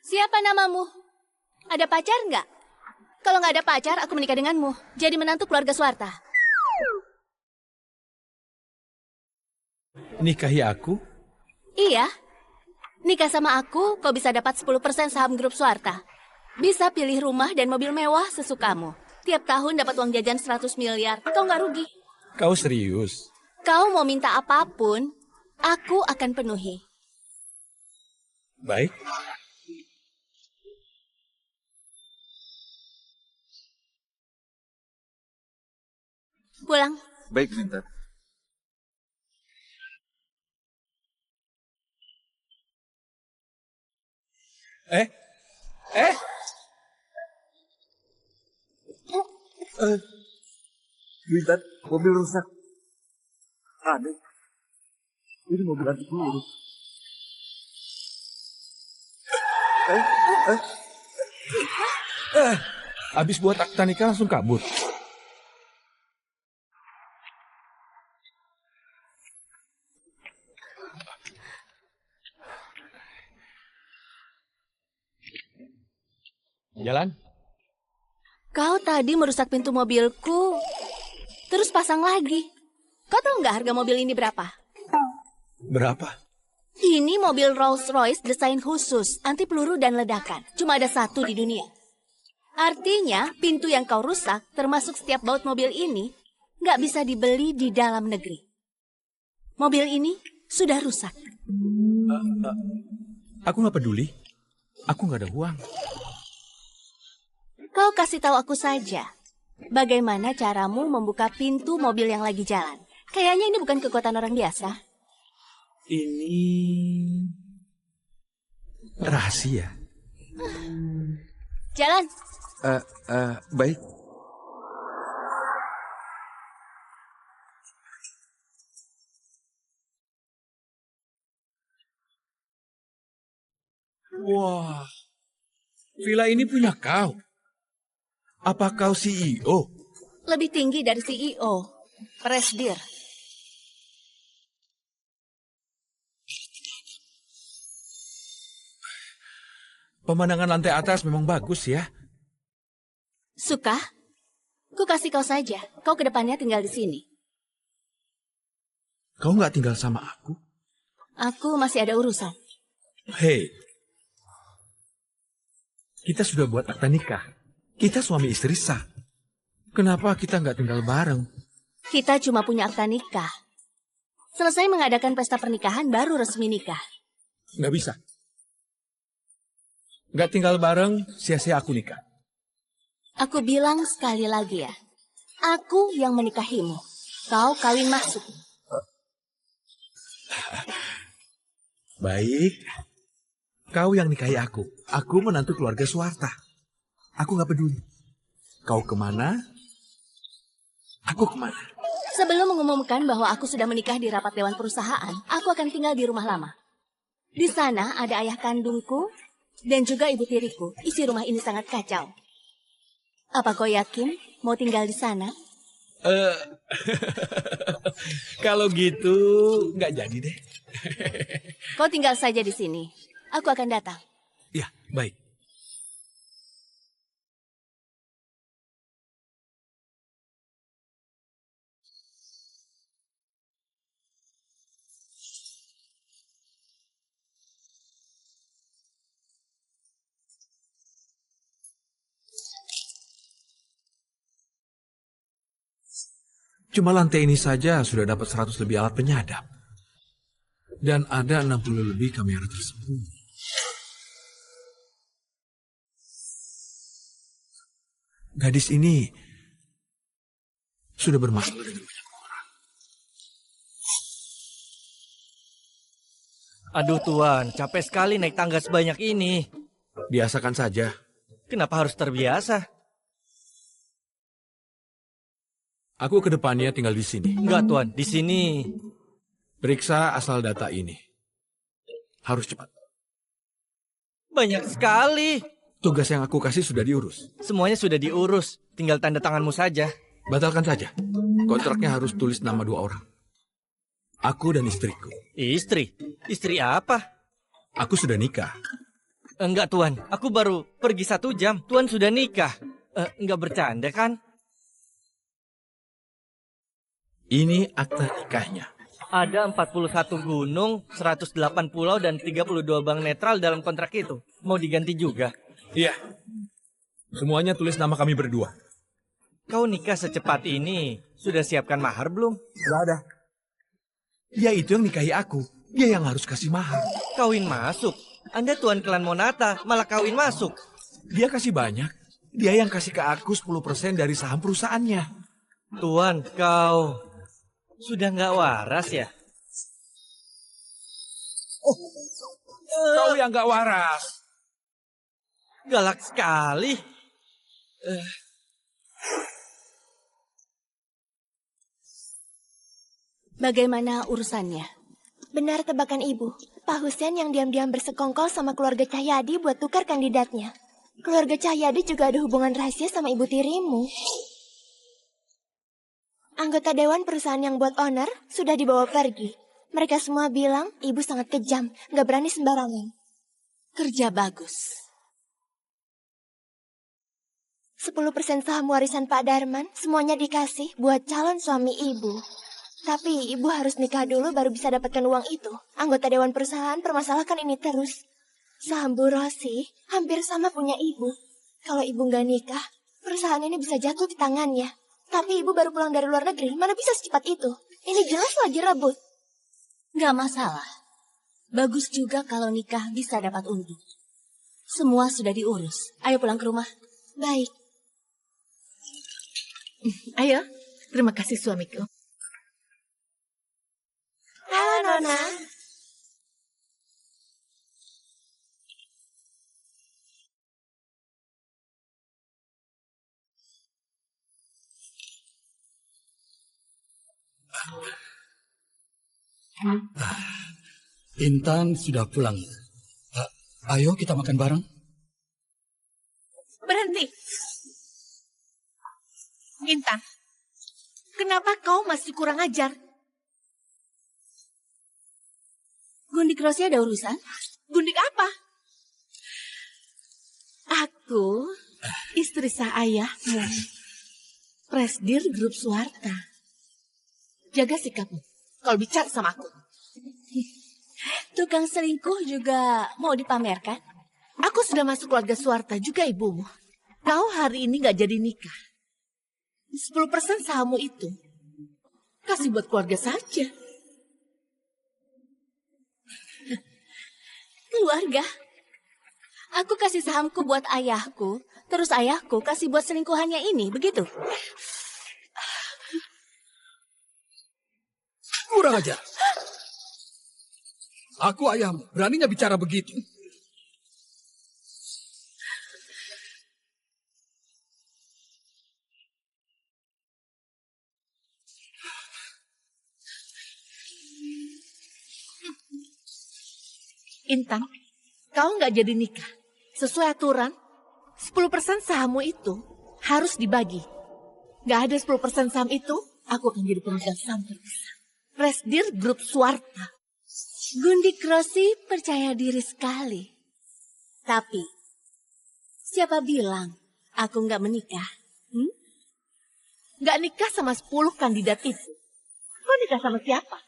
siapa namamu? Ada pacar nggak? Kalau nggak ada pacar, aku menikah denganmu. Jadi menantu keluarga Suwarta. Nikahi aku? Iya. Nikah sama aku, kau bisa dapat 10% saham grup Suwarta. Bisa pilih rumah dan mobil mewah sesukamu. Tiap tahun dapat uang jajan 100 miliar. Kau nggak rugi. Kau serius? Kau mau minta apapun, aku akan penuhi. Baik. Pulang. Baik, Bu Intan. Bu Intan, mobil rusak. Aneh. Ini mobil anti peluru. Habis buat akta nikah langsung kabur. Jalan. Kau tadi merusak pintu mobilku, terus pasang lagi. Kau tahu nggak harga mobil ini berapa? Berapa? Ini mobil Rolls-Royce desain khusus, anti peluru dan ledakan. Cuma ada satu di dunia. Artinya, pintu yang kau rusak, termasuk setiap baut mobil ini, nggak bisa dibeli di dalam negeri. Mobil ini sudah rusak. Aku nggak peduli. Aku nggak ada uang. Kau kasih tahu aku saja. Bagaimana caramu membuka pintu mobil yang lagi jalan? Kayaknya ini bukan kekuatan orang biasa. Ini rahasia. Jalan. Baik. Wah, villa ini punya kau. Apa kau CEO? Lebih tinggi dari CEO. Presdir. Pemandangan lantai atas memang bagus ya. Suka? Ku kasih kau saja. Kau kedepannya tinggal di sini. Kau nggak tinggal sama aku? Aku masih ada urusan. Hei, kita sudah buat akta nikah. Kita suami istri sah. Kenapa kita nggak tinggal bareng? Kita cuma punya akta nikah. Selesai mengadakan pesta pernikahan, baru resmi nikah. Nggak bisa. Nggak tinggal bareng, sia-sia aku nikah. Aku bilang sekali lagi ya. Aku yang menikahimu. Kau kawin masuk. Baik. Kau yang nikahi aku. Aku menantu keluarga Suwarta. Aku nggak peduli. Kau kemana? Aku kemana? Sebelum mengumumkan bahwa aku sudah menikah di rapat dewan perusahaan, aku akan tinggal di rumah lama. Di sana ada ayah kandungku dan juga ibu tiriku. Isi rumah ini sangat kacau. Apa kau yakin mau tinggal di sana? Kalau gitu, nggak jadi deh. Kau tinggal saja di sini. Aku akan datang. Ya, baik. Cuma lantai ini saja sudah dapat 100 lebih alat penyadap. Dan ada 60 lebih kamera tersembunyi. Gadis ini sudah bermasalah dengan banyak orang. Aduh Tuan, capek sekali naik tangga sebanyak ini. Biasakan saja. Kenapa harus terbiasa? Aku ke depannya tinggal di sini. Enggak Tuan, di sini. Periksa asal data ini. Harus cepat. Banyak sekali. Tugas yang aku kasih sudah diurus. Semuanya sudah diurus, tinggal tanda tanganmu saja. Batalkan saja. Kontraknya harus tulis nama 2 orang. Aku dan istriku. Istri? Istri apa? Aku sudah nikah. Enggak Tuan, aku baru pergi 1 jam. Tuan sudah nikah. Enggak bercanda kan? Ini akta nikahnya. Ada 41 gunung, 108 pulau, dan 32 bank netral dalam kontrak itu. Mau diganti juga? Iya. Semuanya tulis nama kami berdua. Kau nikah secepat ini, sudah siapkan mahar belum? Tidak ada. Dia itu yang nikahi aku. Dia yang harus kasih mahar. Kawin masuk? Anda tuan klan Monata, malah kawin masuk. Dia kasih banyak. Dia yang kasih ke aku 10% dari saham perusahaannya. Tuan, kau sudah nggak waras ya? Kau yang nggak waras. Galak sekali. Bagaimana urusannya? Benar tebakan ibu. Pak Hussein yang diam-diam bersekongkol sama keluarga Cahyadi buat tukar kandidatnya. Keluarga Cahyadi juga ada hubungan rahasia sama ibu tirimu. Anggota dewan perusahaan yang buat owner sudah dibawa pergi. Mereka semua bilang ibu sangat kejam, nggak berani sembarangan. Kerja bagus. 10% saham warisan Pak Darman semuanya dikasih buat calon suami ibu. Tapi ibu harus nikah dulu baru bisa dapatkan uang itu. Anggota dewan perusahaan permasalahkan ini terus. Saham Bu Rosi hampir sama punya ibu. Kalau ibu nggak nikah, perusahaan ini bisa jatuh di tangannya. Tapi ibu baru pulang dari luar negeri, mana bisa secepat itu? Ini jelas lagi rebut. Nggak masalah. Bagus juga kalau nikah bisa dapat untung. Semua sudah diurus. Ayo pulang ke rumah. Baik. Ayo, terima kasih suamiku. Halo, Nona. Intan sudah pulang. Ayo kita makan bareng. Berhenti. Intan, kenapa kau masih kurang ajar? Gundik Rosi ada urusan? Gundik apa? Aku, istri sah ayahmu. Presdir Grup Suwarta. Jaga sikapmu kalau bicara sama aku. Tukang selingkuh juga mau dipamerkan? Aku sudah masuk keluarga Suwarta juga ibumu. Kau hari ini gak jadi nikah. 10% sahammu itu kasih buat keluarga saja. Keluarga. Aku kasih sahamku buat ayahku, terus ayahku kasih buat selingkuhannya ini, begitu? Kurang ajar. Aku ayahmu, beraninya bicara begitu. Intan, kau nggak jadi nikah. Sesuai aturan, 10% sahammu itu harus dibagi. Nggak ada 10% saham itu, aku akan jadi pemegang saham terbesar. Presdir Grup Swarta. Gundik Rossi percaya diri sekali. Tapi, siapa bilang aku nggak menikah? Nggak nikah sama 10 kandidat itu. Kau nikah sama siapa?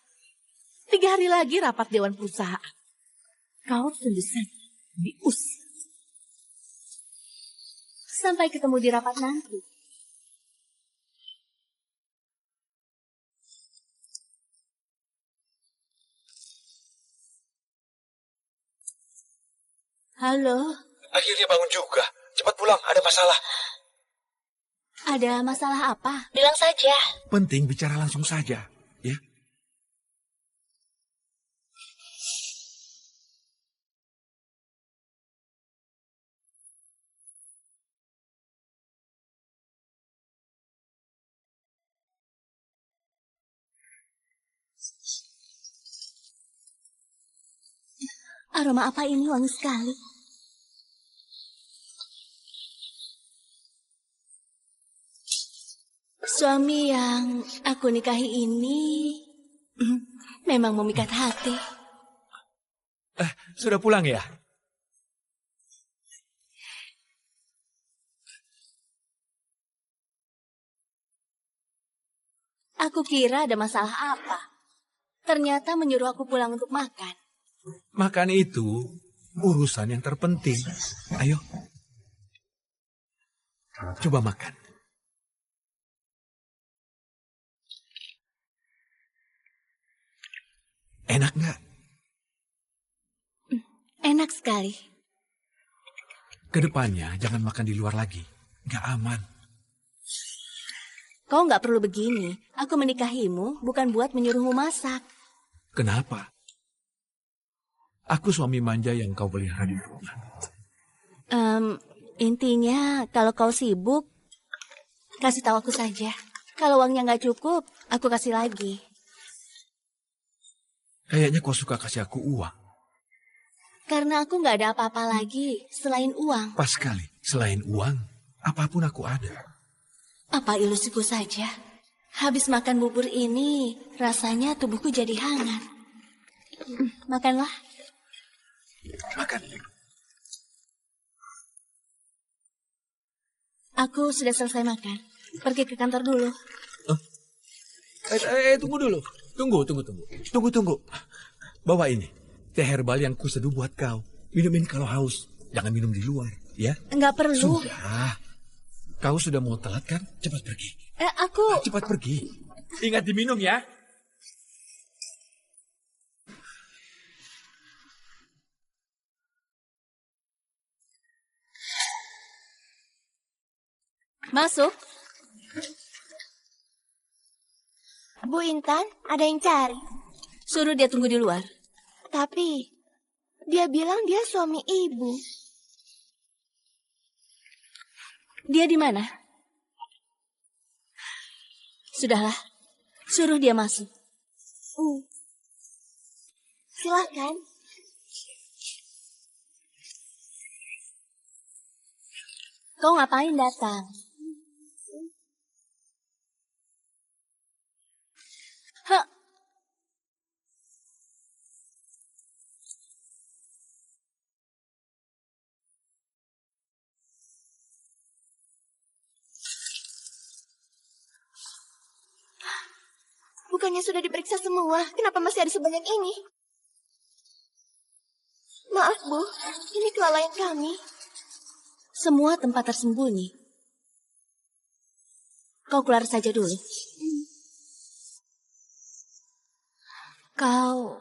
3 hari lagi rapat Dewan Perusahaan. Kau tunggu saja diusir. Sampai ketemu di rapat nanti. Halo, Akhirnya bangun juga. Cepat pulang, ada masalah. ada masalah apa? Bilang saja. Penting bicara langsung saja, ya. Aroma apa ini wangi sekali? Suami yang aku nikahi ini memang memikat hati. Sudah pulang ya? Aku kira ada masalah apa. Ternyata menyuruh aku pulang untuk makan. Makan itu urusan yang terpenting. Ayo. Coba makan. Enak nggak? Enak sekali. Kedepannya jangan makan di luar lagi. Nggak aman. Kau nggak perlu begini. Aku menikahimu bukan buat menyuruhmu masak. Kenapa? Aku suami manja yang kau pelihara di rumah. Intinya kalau kau sibuk, kasih tahu aku saja. Kalau uangnya nggak cukup, aku kasih lagi. Kayaknya kau suka kasih aku uang. Karena aku nggak ada apa-apa lagi selain uang. Pas sekali. Selain uang, apapun aku ada. Apa ilusiku saja? Habis makan bubur ini, rasanya tubuhku jadi hangat. Makanlah. Makan. Aku sudah selesai makan. Pergi ke kantor dulu. Tunggu dulu. Tunggu. Bawa ini. Teh herbal yang kuseduh buat kau. Minum ini kalau haus. Jangan minum di luar, ya? Enggak perlu. Sudah. Kau sudah mau telat kan? Cepat pergi. Aku... Cepat pergi. Ingat diminum ya. Masuk. Bu Intan, ada yang cari. Suruh dia tunggu di luar. Tapi, dia bilang dia suami ibu. Dia di mana? Sudahlah. Suruh dia masuk. Silahkan. Kau ngapain datang? Hah? Bukannya sudah diperiksa semua, kenapa masih ada sebanyak ini? Maaf, Bu. Ini kelalaian kami. Semua tempat tersembunyi. Kau keluar saja dulu. Kau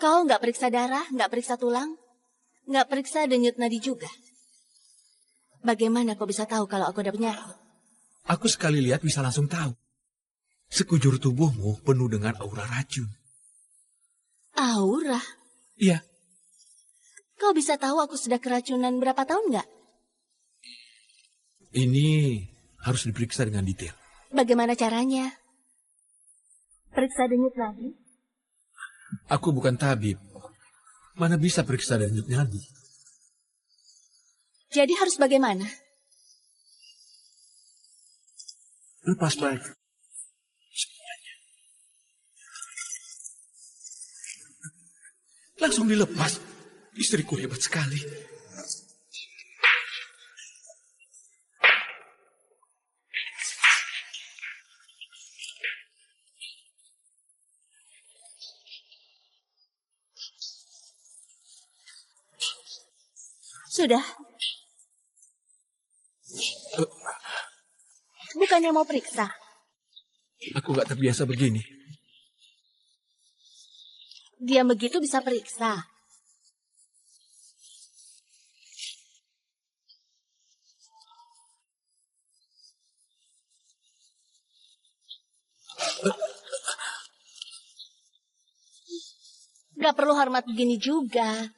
Kau nggak periksa darah, nggak periksa tulang, nggak periksa denyut nadi juga. Bagaimana kau bisa tahu kalau aku ada penyakit? Aku sekali lihat bisa langsung tahu. Sekujur tubuhmu penuh dengan aura racun. Aura? Iya. Kau bisa tahu aku sudah keracunan berapa tahun nggak? Ini harus diperiksa dengan detail. Bagaimana caranya? Periksa denyut nadi? Aku bukan tabib. Mana bisa periksa denyut nadi? Jadi harus bagaimana? Lepas baju. Semuanya. Langsung dilepas. Istriku hebat sekali. Sudah. Bukannya mau periksa? Aku gak terbiasa begini. Diam begitu bisa periksa. Gak perlu hormat begini juga.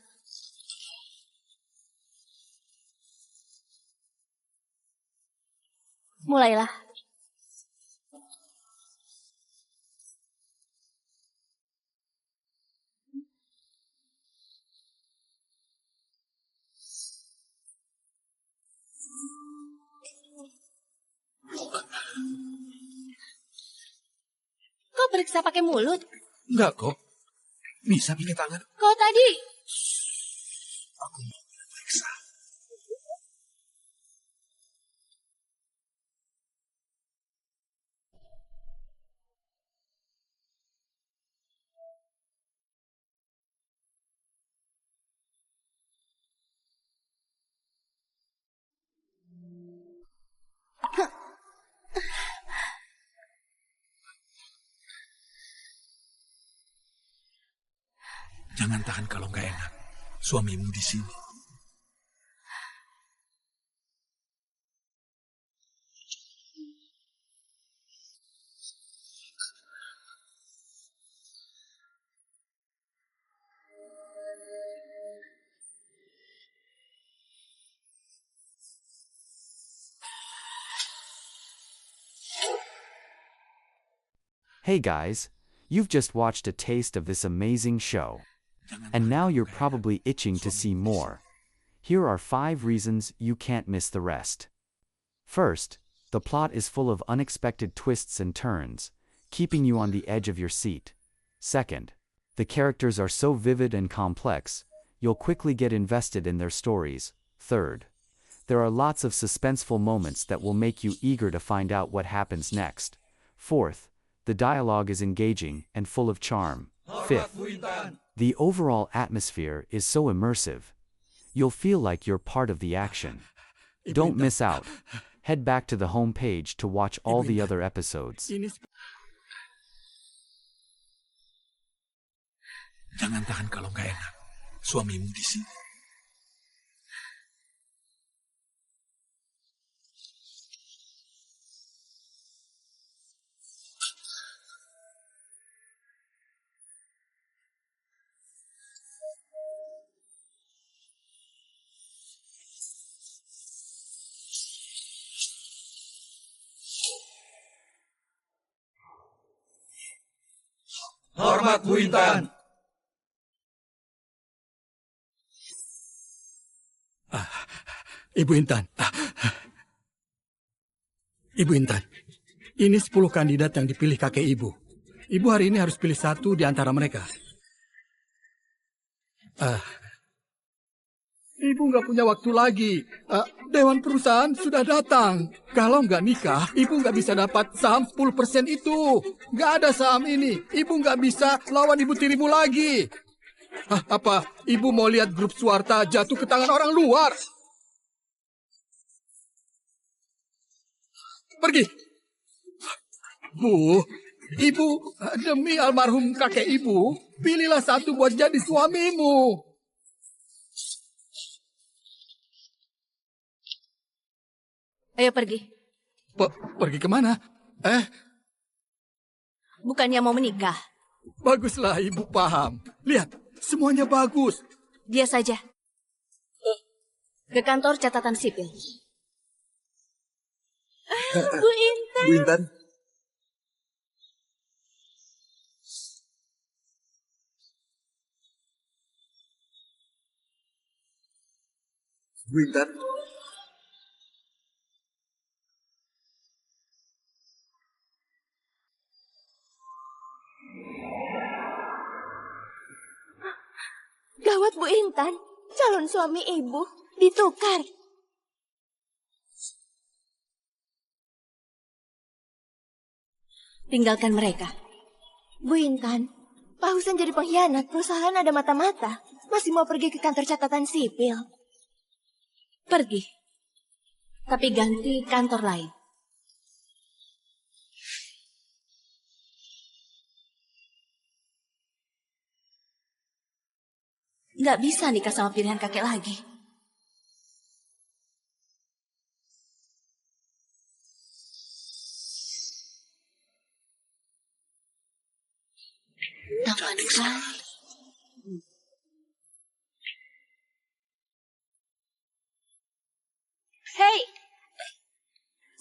Mulailah. Kau periksa pakai mulut? Enggak kok. Bisa pakai tangan. Kau tadi... Aku mau periksa. Jangan tahan kalau nggak enak. Suamimu di sini. Hey guys, you've just watched a taste of this amazing show. And now you're probably itching to see more. Here are 5 reasons you can't miss the rest. First, the plot is full of unexpected twists and turns, keeping you on the edge of your seat. Second, the characters are so vivid and complex, you'll quickly get invested in their stories. Third, there are lots of suspenseful moments that will make you eager to find out what happens next. Fourth, the dialogue is engaging and full of charm. Fifth, the overall atmosphere is so immersive. You'll feel like you're part of the action. Don't miss out. Head back to the home page to watch all the other episodes. Jangan tahan kalau nggak enak. Suamimu di sini. Hormat Bu Intan. Ibu Intan. Ibu Intan, ini 10 kandidat yang dipilih kakek ibu. Ibu hari ini harus pilih satu di antara mereka. Ibu nggak punya waktu lagi. Dewan perusahaan sudah datang. Kalau nggak nikah, ibu nggak bisa dapat saham 10% itu. Nggak ada saham ini. Ibu nggak bisa lawan ibu tirimu lagi. Apa ibu mau lihat grup Suwarta jatuh ke tangan orang luar? Pergi. Bu, ibu, demi almarhum kakek ibu, Pilihlah satu buat jadi suamimu. Ayo pergi. Pergi kemana? Bukannya mau menikah. Baguslah ibu paham. Lihat, semuanya bagus. Dia saja. Ke kantor catatan sipil. Bu Intan. Bu Intan. Bu Intan. Gawat Bu Intan. Calon suami ibu ditukar. Tinggalkan mereka. Bu Intan, Pak Husen jadi pengkhianat. Perusahaan ada mata-mata. Masih mau pergi ke kantor catatan sipil. Pergi. Tapi ganti kantor lain. Nggak bisa nikah sama pilihan kakek lagi. Tampan sekali. Hei,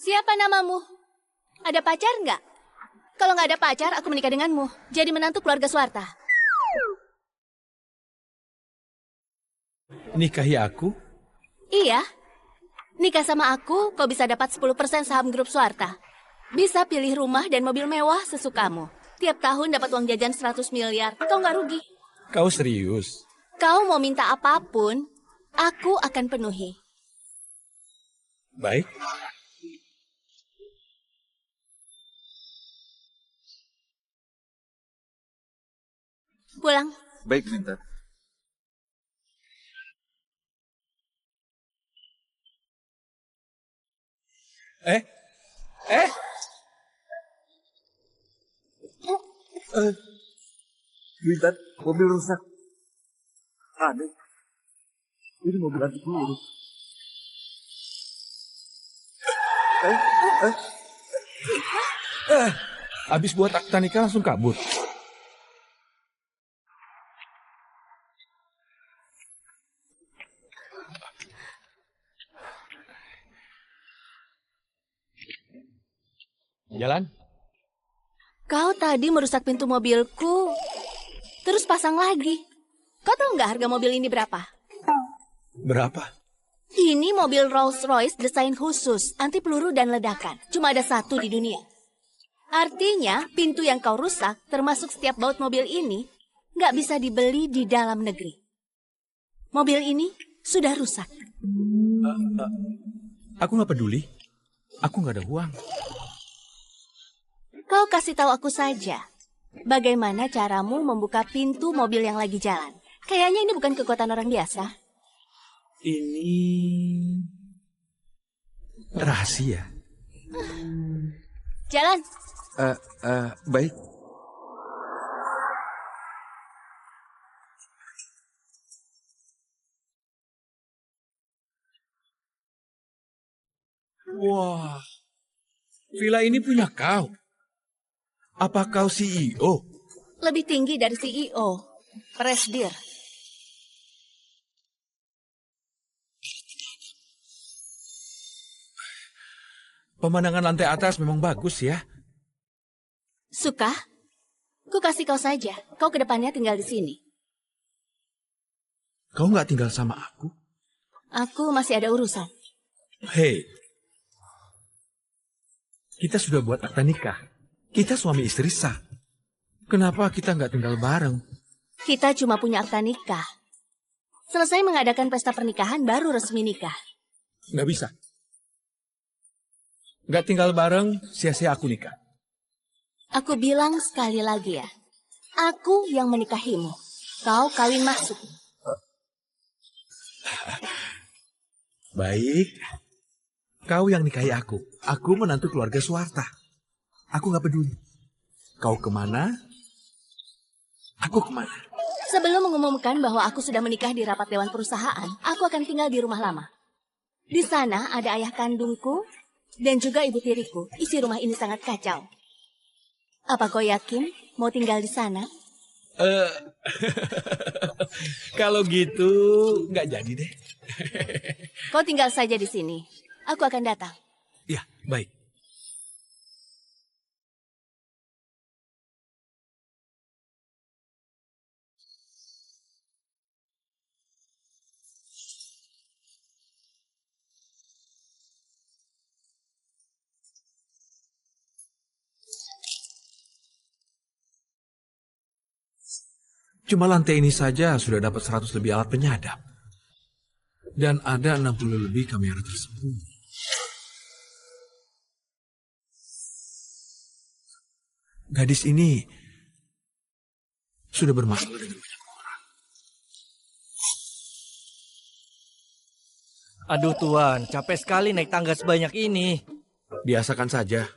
siapa namamu? Ada pacar nggak? Kalau nggak ada pacar, aku menikah denganmu. Jadi menantu keluarga Swarta. Nikahi aku? Iya. Nikah sama aku, kau bisa dapat 10% saham grup Swarta. Bisa pilih rumah dan mobil mewah sesukamu. Tiap tahun dapat uang jajan 100 miliar. Kau nggak rugi. Kau serius? Kau mau minta apapun, aku akan penuhi. Baik. Pulang. Baik, Bu Intan. Bu Intan, mobil rusak. Aneh. Ini mobil anti peluru. Habis buat akta nikah langsung kabur. Jalan. Kau tadi merusak pintu mobilku, terus pasang lagi. Kau tahu nggak harga mobil ini berapa? Berapa? Ini mobil Rolls-Royce desain khusus, anti peluru dan ledakan. Cuma ada satu di dunia. Artinya, pintu yang kau rusak, termasuk setiap baut mobil ini, nggak bisa dibeli di dalam negeri. Mobil ini sudah rusak. Aku nggak peduli. Aku nggak ada uang. Kau kasih tahu aku saja. Bagaimana caramu membuka pintu mobil yang lagi jalan? Kayaknya ini bukan kekuatan orang biasa. Ini rahasia. Jalan. Baik. Wah, villa ini punya kau. Apa kau CEO? Lebih tinggi dari CEO. Presdir. Pemandangan lantai atas memang bagus ya. Suka? Ku kasih kau saja. Kau ke depannya tinggal di sini. Kau nggak tinggal sama aku? Aku masih ada urusan. Hei, kita sudah buat akta nikah. Kita suami istri sah. Kenapa kita nggak tinggal bareng? Kita cuma punya akta nikah. Selesai mengadakan pesta pernikahan, baru resmi nikah. Nggak bisa. Nggak tinggal bareng, sia-sia aku nikah. Aku bilang sekali lagi ya. Aku yang menikahimu. Kau kawin masuk. Baik. Kau yang nikahi aku. Aku menantu keluarga Swarta. Aku nggak peduli. Kau kemana? Aku kemana? Sebelum mengumumkan bahwa aku sudah menikah di rapat dewan perusahaan, aku akan tinggal di rumah lama. Di sana ada ayah kandungku dan juga ibu tiriku. Isi rumah ini sangat kacau. Apa kau yakin mau tinggal di sana? Kalau gitu, nggak jadi deh. Kau tinggal saja di sini. Aku akan datang. Ya, baik. Cuma lantai ini saja sudah dapat 100 lebih alat penyadap. Dan ada 60 lebih kamera tersembunyi. Gadis ini sudah bermasalah dengan banyak orang. Aduh Tuan, capek sekali naik tangga sebanyak ini. Biasakan saja.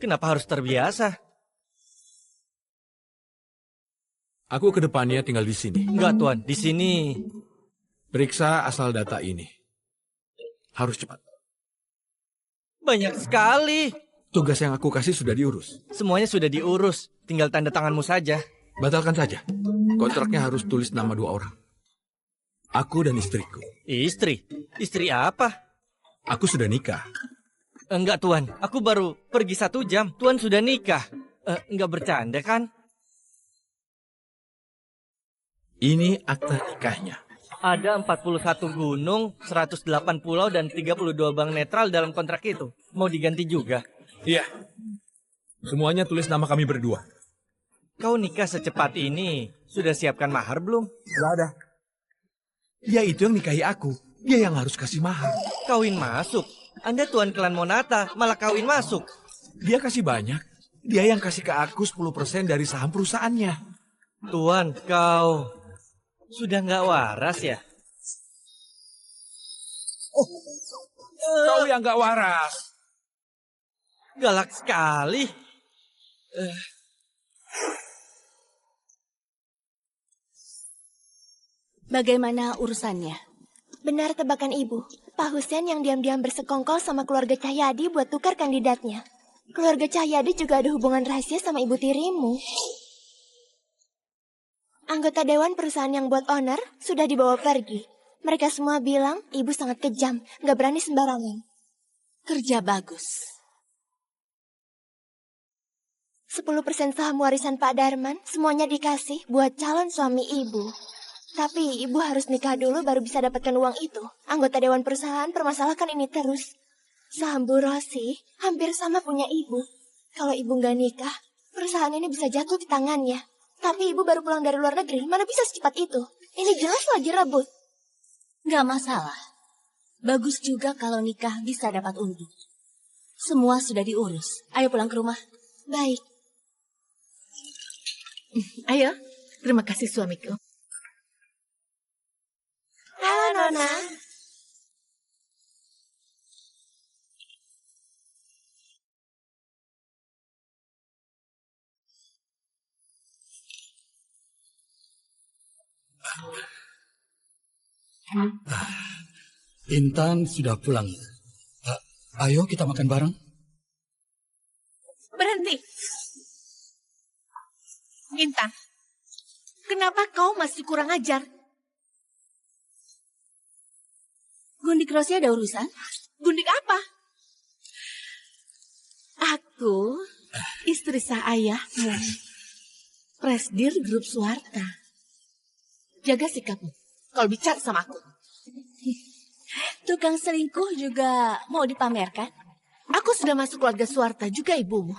Kenapa harus terbiasa? Aku ke depannya tinggal di sini. Enggak Tuan, di sini. Periksa asal data ini. Harus cepat. Banyak sekali. Tugas yang aku kasih sudah diurus. Semuanya sudah diurus, tinggal tanda tanganmu saja. Batalkan saja. Kontraknya harus tulis nama 2 orang. Aku dan istriku. Istri? Istri apa? Aku sudah nikah. Enggak Tuan, aku baru pergi 1 jam. Tuan sudah nikah. Enggak bercanda kan? Ini akta nikahnya. Ada 41 gunung, 108 pulau, dan 32 bank netral dalam kontrak itu. Mau diganti juga? Iya. Semuanya tulis nama kami berdua. Kau nikah secepat ini, sudah siapkan mahar belum? Tidak ada. Dia itu yang nikahi aku. Dia yang harus kasih mahar. Kawin masuk? Anda tuan klan Monata, malah kawin masuk. Dia kasih banyak. Dia yang kasih ke aku 10% dari saham perusahaannya. Tuan, kau sudah nggak waras ya? Kau yang nggak waras. Galak sekali. Bagaimana urusannya? Benar tebakan ibu. Pak Hussein yang diam-diam bersekongkol sama keluarga Cahyadi buat tukar kandidatnya. Keluarga Cahyadi juga ada hubungan rahasia sama ibu tirimu. Anggota dewan perusahaan yang buat owner sudah dibawa pergi. Mereka semua bilang ibu sangat kejam, nggak berani sembarangan. Kerja bagus. 10% saham warisan Pak Darman semuanya dikasih buat calon suami ibu. Tapi ibu harus nikah dulu baru bisa dapatkan uang itu. Anggota dewan perusahaan permasalahkan ini terus. Saham Bu Rosi hampir sama punya ibu. Kalau ibu nggak nikah, perusahaan ini bisa jatuh di tangannya. Tapi ibu baru pulang dari luar negeri, mana bisa secepat itu? Ini jelas lagi rebut. Nggak masalah. Bagus juga kalau nikah bisa dapat untung. Semua sudah diurus. Ayo pulang ke rumah. Baik. Ayo, terima kasih suamiku. Halo, Nona. Intan sudah pulang. Ayo kita makan bareng. Berhenti. Intan, kenapa kau masih kurang ajar? Gundik Rosi ada urusan? Gundik apa? Aku, istri sah ayahmu. Presdir grup Suwarta. Jaga sikapmu. Kalau bicara sama aku. Tukang selingkuh juga mau dipamerkan? Aku sudah masuk keluarga Suwarta juga ibumu.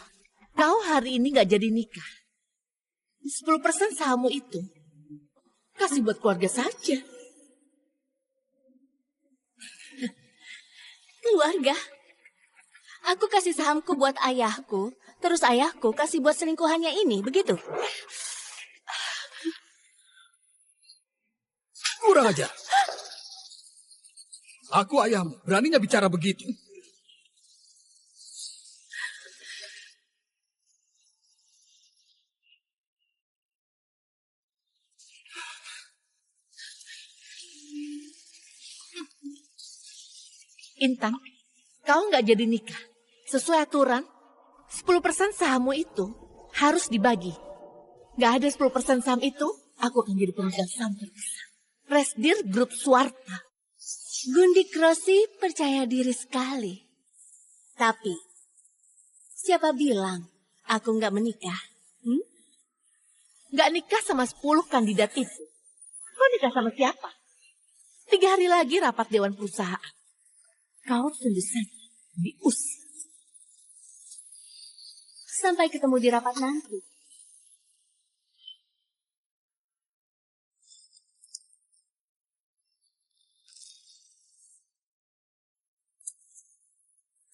Kau hari ini gak jadi nikah. 10% sahammu itu kasih buat keluarga saja. Keluarga? Aku kasih sahamku buat ayahku, terus ayahku kasih buat selingkuhannya ini, begitu? Kurang aja. Aku ayahmu, beraninya bicara begitu. Intan, kau nggak jadi nikah. Sesuai aturan, 10% sahammu itu harus dibagi. Nggak ada 10% saham itu, aku akan jadi pemegang saham terbesar. Presdir Grup Swarta. Gundik Rossi percaya diri sekali. Tapi, siapa bilang aku nggak menikah? Nggak nikah sama 10 kandidat itu. Kau nikah sama siapa? 3 hari lagi rapat Dewan Perusahaan. Kau tunggu saja diusir. Sampai ketemu di rapat nanti.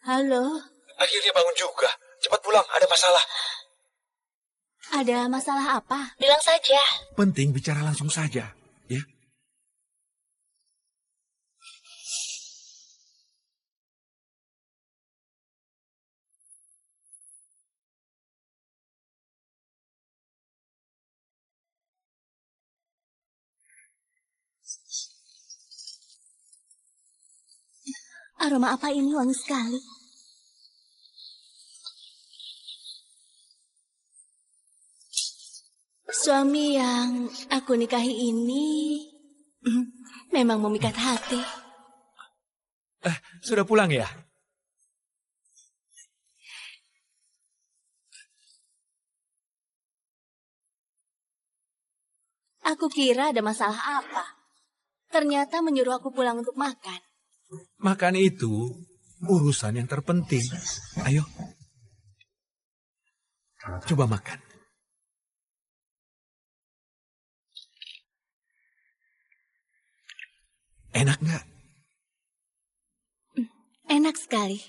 Halo, Akhirnya bangun juga. Cepat pulang, ada masalah. ada masalah apa? Bilang saja. Penting bicara langsung saja, ya. Aroma apa ini wangi sekali? Suami yang aku nikahi ini memang memikat hati. Sudah pulang ya? Aku kira ada masalah apa. Ternyata menyuruh aku pulang untuk makan. Makan itu urusan yang terpenting. Ayo. Coba makan. Enak nggak? Enak sekali.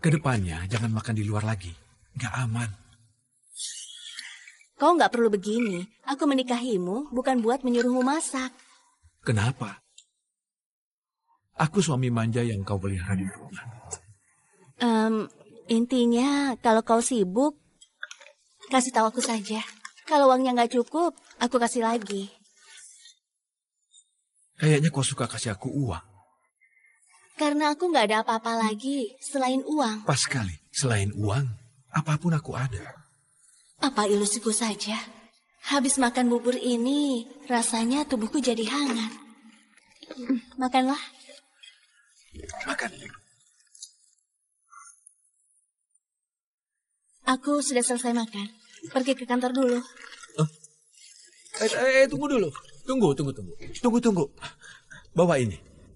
Kedepannya jangan makan di luar lagi. Nggak aman. Kau nggak perlu begini. Aku menikahimu bukan buat menyuruhmu masak. Kenapa? Aku suami manja yang kau pelihara di rumah. Intinya kalau kau sibuk, kasih tahu aku saja. Kalau uangnya nggak cukup, aku kasih lagi. Kayaknya kau suka kasih aku uang. Karena aku nggak ada apa-apa lagi selain uang. Pas sekali. Selain uang, apapun aku ada. Apa ilusiku saja? Habis makan bubur ini, rasanya tubuhku jadi hangat. Makanlah. Makan. Aku sudah selesai makan. Pergi ke kantor dulu. Tunggu dulu. Tunggu. Bawa ini.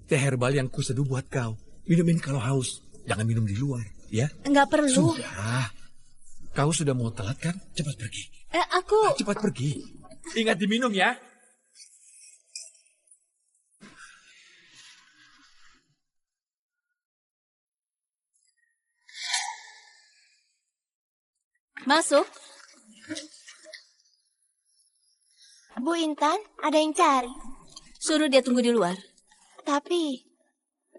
Teh herbal yang kuseduh buat kau. Minum ini kalau haus. Jangan minum di luar, ya? Enggak perlu. Sudah. Kau sudah mau telat kan? Cepat pergi. Aku... Cepat pergi. Ingat diminum ya. Masuk. Bu Intan, ada yang cari. Suruh dia tunggu di luar. Tapi,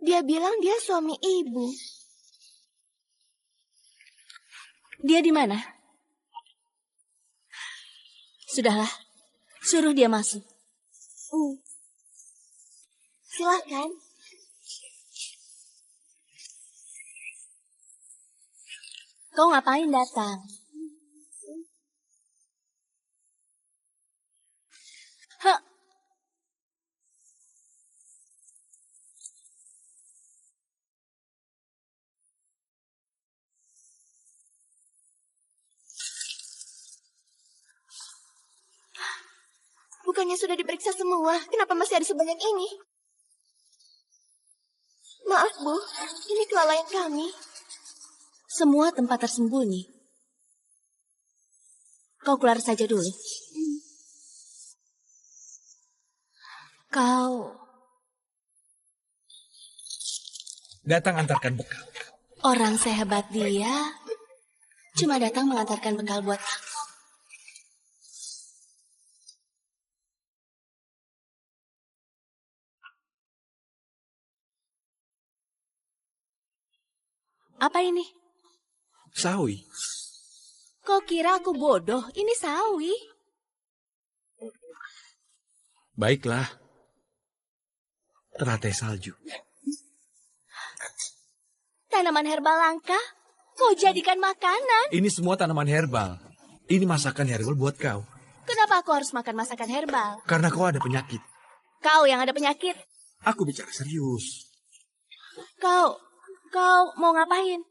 dia bilang dia suami ibu. Dia di mana? Sudahlah. Suruh dia masuk. Silakan. Kau ngapain datang? Hah? Bukannya sudah diperiksa semua, kenapa masih ada sebanyak ini? Maaf, Bu. Ini kelalaian kami. Semua tempat tersembunyi. Kau keluar saja dulu. Kau Datang antarkan bekal. orang sehebat dia cuma datang mengantarkan bekal buat aku. Apa ini? Sawi. Kau kira aku bodoh? Ini sawi. Baiklah. Teratai salju. tanaman herbal langka. Kau jadikan makanan. Ini semua tanaman herbal. Ini masakan herbal buat kau. Kenapa aku harus makan masakan herbal? Karena kau ada penyakit. Kau yang ada penyakit. Aku bicara serius. Kau mau ngapain?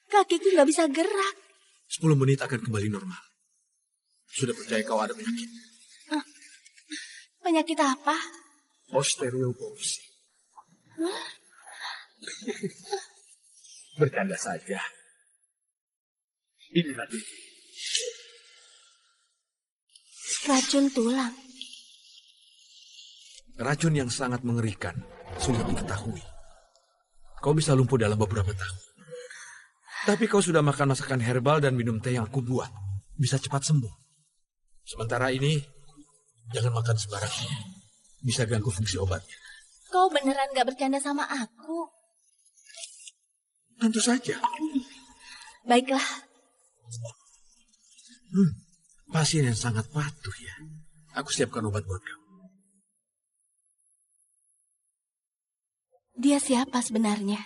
Kakiku nggak bisa gerak. 10 menit akan kembali normal. Sudah percaya kau ada penyakit? Penyakit apa? Osteoporosis. Bercanda saja. Ini tadi. Racun tulang. Racun yang sangat mengerikan, sulit diketahui. Kau bisa lumpuh dalam beberapa tahun. Tapi kau sudah makan masakan herbal dan minum teh yang aku buat. Bisa cepat sembuh. Sementara ini, jangan makan sembarangan. Bisa ganggu fungsi obatnya. Kau beneran gak bercanda sama aku? Tentu saja. Baiklah. Pasien yang sangat patuh ya. Aku siapkan obat buat kamu. Dia siapa sebenarnya?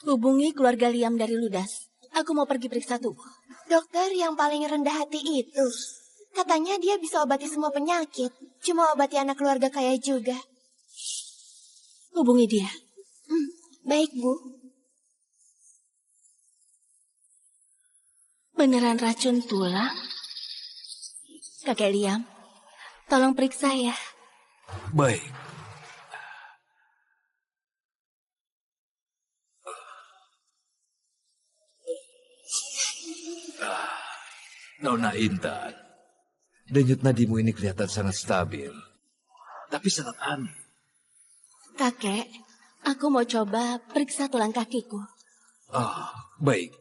Hubungi keluarga Liam dari Ludas. Aku mau pergi periksa tubuh. Dokter yang paling rendah hati itu. Katanya dia bisa obati semua penyakit. Cuma obati anak keluarga kaya juga. Hubungi dia. Baik, Bu. Beneran racun tulang? Kakek Liam, tolong periksa ya. Baik. Nona Intan, denyut nadimu ini kelihatan sangat stabil. Tapi sangat aneh. Kakek, aku mau coba periksa tulang kakiku. Baik.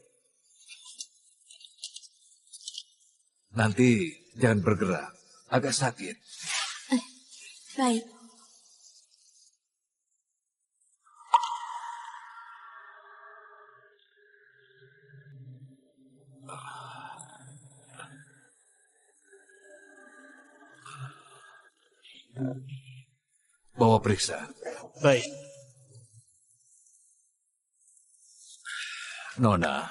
Nanti jangan bergerak, agak sakit. Baik. Bawa periksa. Baik. Nona,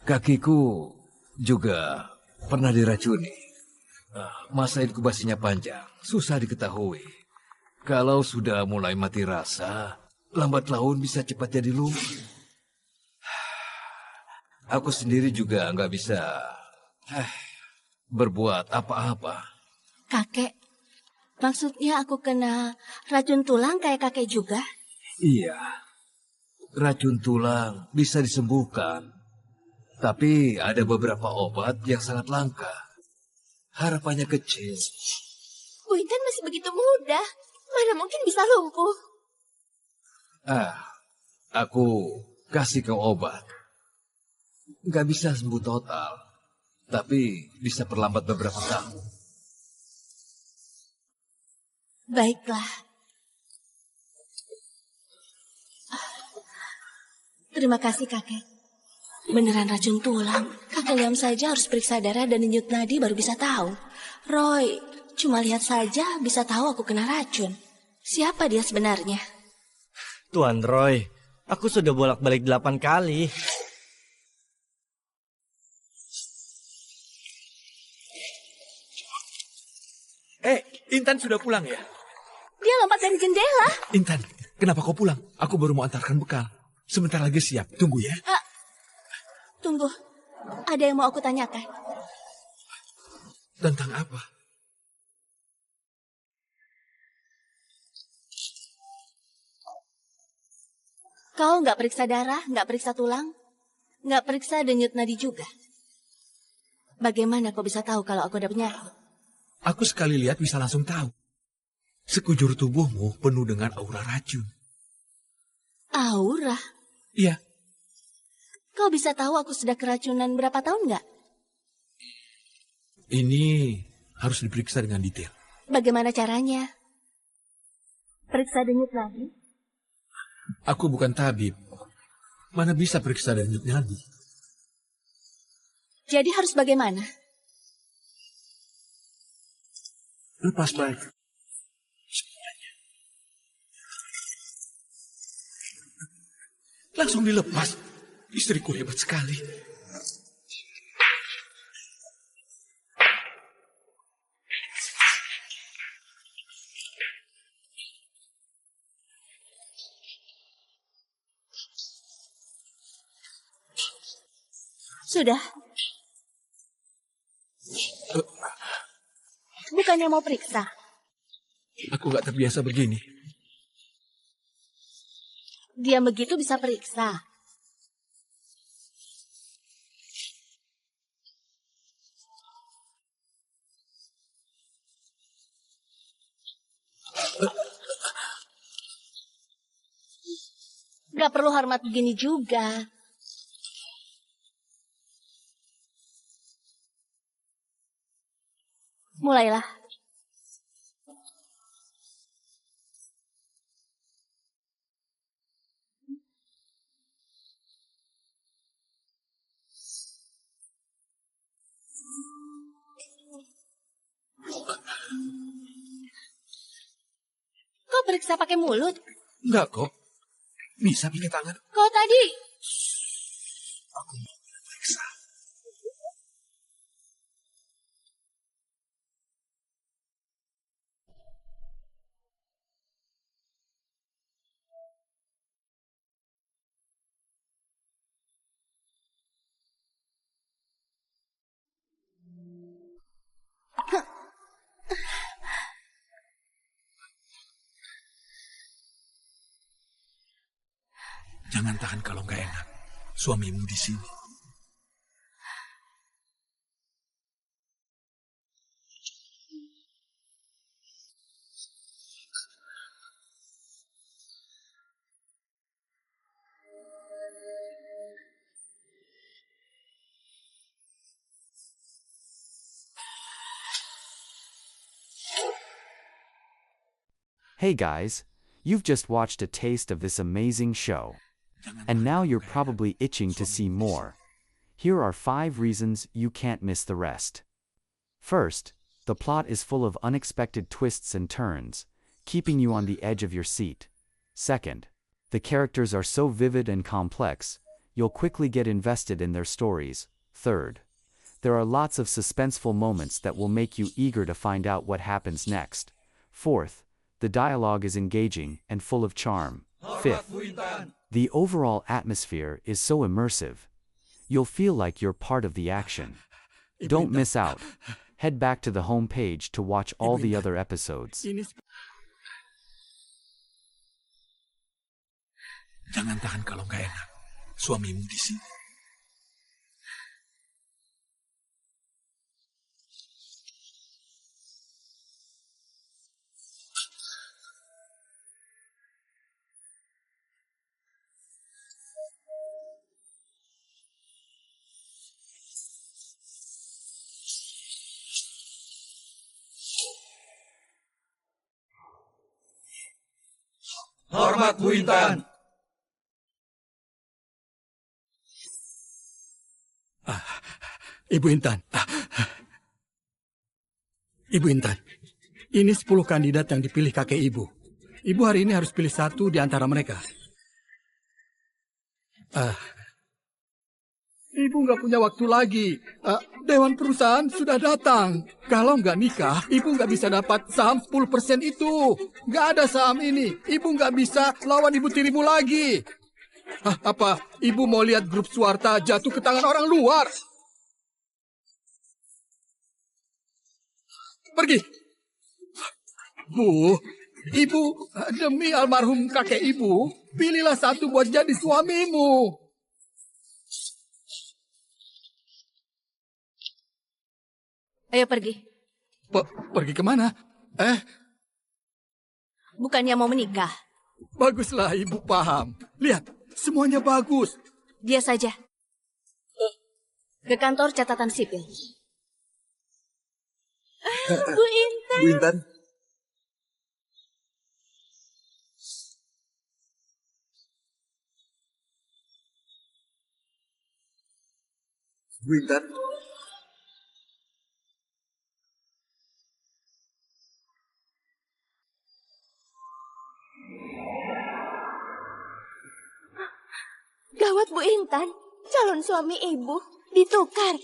kakiku juga pernah diracuni. Masa inkubasinya panjang, susah diketahui. Kalau sudah mulai mati rasa, lambat laun bisa cepat jadi lumpuh. Aku sendiri juga nggak bisa berbuat apa-apa. Kakek, maksudnya aku kena racun tulang kayak kakek juga? Iya, racun tulang bisa disembuhkan. Tapi ada beberapa obat yang sangat langka. Harapannya kecil. Bu Intan masih begitu muda. Mana mungkin bisa lumpuh? Aku kasih kau obat. Nggak bisa sembuh total. Tapi bisa perlambat beberapa tahun. Baiklah. Terima kasih kakek. Beneran racun tulang. Kakek Liam saja harus periksa darah dan denyut nadi baru bisa tahu. Roy, cuma lihat saja bisa tahu aku kena racun. Siapa dia sebenarnya? Tuan Roy, aku sudah bolak-balik 8 kali. Intan sudah pulang ya? Dia lompat dari jendela. Intan, kenapa kau pulang? Aku baru mau antarkan bekal. Sebentar lagi siap, tunggu ya. Tunggu, ada yang mau aku tanyakan. Tentang apa? Kau nggak periksa darah, nggak periksa tulang, nggak periksa denyut nadi juga. Bagaimana kau bisa tahu kalau aku ada penyakit? Aku sekali lihat bisa langsung tahu. Sekujur tubuhmu penuh dengan aura racun. Aura? Iya. Kau bisa tahu aku sudah keracunan berapa tahun nggak? Ini harus diperiksa dengan detail. Bagaimana caranya? Periksa denyut nadi? Aku bukan tabib. Mana bisa periksa dan nyadi. Jadi harus bagaimana? Lepas baik. Langsung dilepas. Istriku hebat sekali. Sudah. Bukannya mau periksa? Aku gak terbiasa begini. Diam begitu bisa periksa. Gak perlu hormat begini juga. Mulailah. Kau periksa pakai mulut? Enggak kok. Bisa pakai tangan. Kau tadi... Aku mau periksa. Jangan tahan kalau nggak enak. Suamimu di sini. Hey guys, you've just watched a taste of this amazing show. And now you're probably itching to see more. Here are 5 reasons you can't miss the rest. First, the plot is full of unexpected twists and turns, keeping you on the edge of your seat. Second, the characters are so vivid and complex, you'll quickly get invested in their stories. Third, there are lots of suspenseful moments that will make you eager to find out what happens next. Fourth, the dialogue is engaging and full of charm. Fifth, the overall atmosphere is so immersive. You'll feel like you're part of the action. Don't miss out. Head back to the home page to watch all the other episodes. Jangan tahan kalau nggak enak. Suamimu di sini. Hormat Bu Intan. Ibu Intan. Ibu Intan, ini 10 kandidat yang dipilih kakek ibu. Ibu hari ini harus pilih satu di antara mereka. Ibu nggak punya waktu lagi. Dewan perusahaan sudah datang. Kalau nggak nikah, ibu nggak bisa dapat saham 10% itu. Nggak ada saham ini. Ibu nggak bisa lawan ibu tirimu lagi. Apa ibu mau lihat grup Suwarta jatuh ke tangan orang luar? Pergi. Bu, ibu, demi almarhum kakek ibu, pilihlah satu buat jadi suamimu. Ayo pergi. Pergi kemana? Bukannya mau menikah. Baguslah ibu paham. Lihat, semuanya bagus. Dia saja. Ke kantor catatan sipil. Bu Intan. Bu Intan. Bu Intan. Gawat Bu Intan, calon suami ibu ditukar.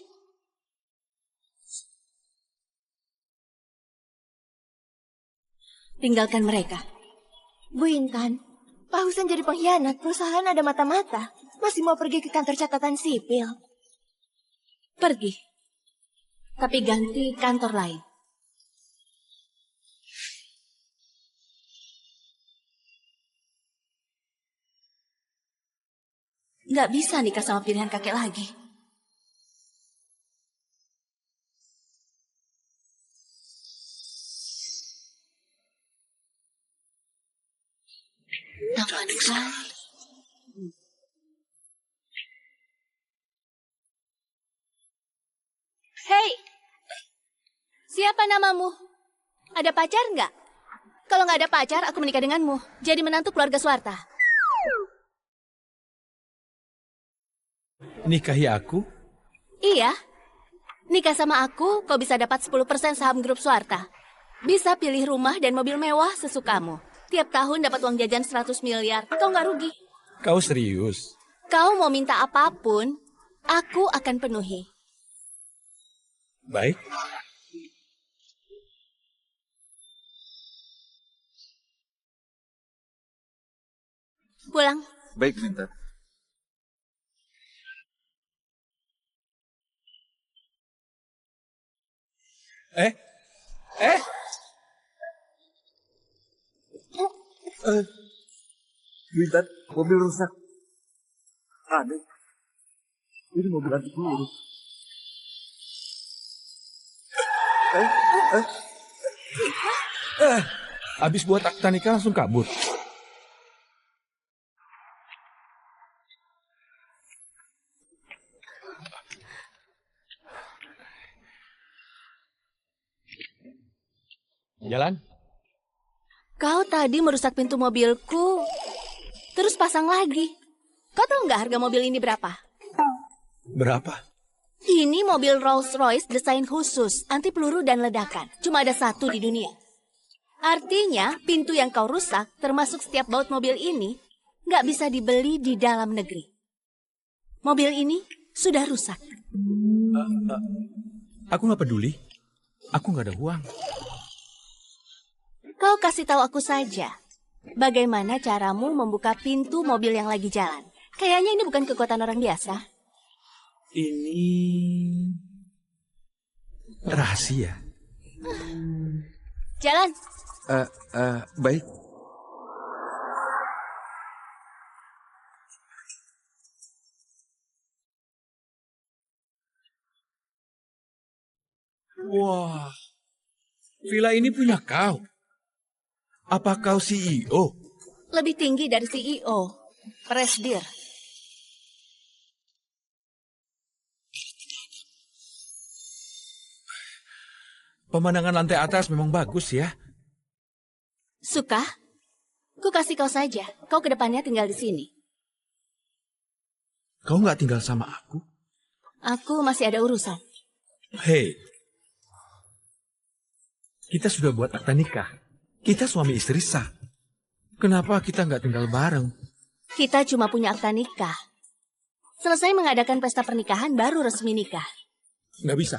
Tinggalkan mereka. Bu Intan, Pak Husen jadi pengkhianat, perusahaan ada mata-mata. Masih mau pergi ke kantor catatan sipil. Pergi. Tapi ganti kantor lain. Nggak bisa nikah sama pilihan kakek lagi. Tampan sekali. Hei, siapa namamu? Ada pacar nggak? Kalau nggak ada pacar, aku menikah denganmu. Jadi menantu keluarga Swarta. Nikahi aku? Iya. Nikah sama aku, kau bisa dapat 10% saham grup Swarta. Bisa pilih rumah dan mobil mewah sesukamu. Tiap tahun dapat uang jajan 100 miliar. Kau nggak rugi. Kau serius? Kau mau minta apapun, aku akan penuhi. Baik. Pulang. Baik, Bu Intan. Eh? Bu Intan, mobil rusak. Aneh. Ini mobil anti peluru. Habis buat akta nikah langsung kabur. Jalan. Kau tadi merusak pintu mobilku, terus pasang lagi. Kau tahu nggak harga mobil ini berapa? Berapa? Ini mobil Rolls-Royce desain khusus, anti peluru dan ledakan. Cuma ada satu di dunia. Artinya, pintu yang kau rusak, termasuk setiap baut mobil ini, nggak bisa dibeli di dalam negeri. Mobil ini sudah rusak. Aku nggak peduli. Aku nggak ada uang. Kau kasih tahu aku saja. Bagaimana caramu membuka pintu mobil yang lagi jalan? Kayaknya ini bukan kekuatan orang biasa. Ini rahasia. Jalan. Baik. Wah, villa ini punya kau. Apa kau CEO? Lebih tinggi dari CEO. Presdir. Pemandangan lantai atas memang bagus ya. Suka? Ku kasih kau saja. Kau kedepannya tinggal di sini. Kau nggak tinggal sama aku? Aku masih ada urusan. Hei, kita sudah buat akta nikah. Kita suami istri sah. Kenapa kita nggak tinggal bareng? Kita cuma punya akta nikah. Selesai mengadakan pesta pernikahan, baru resmi nikah. Nggak bisa.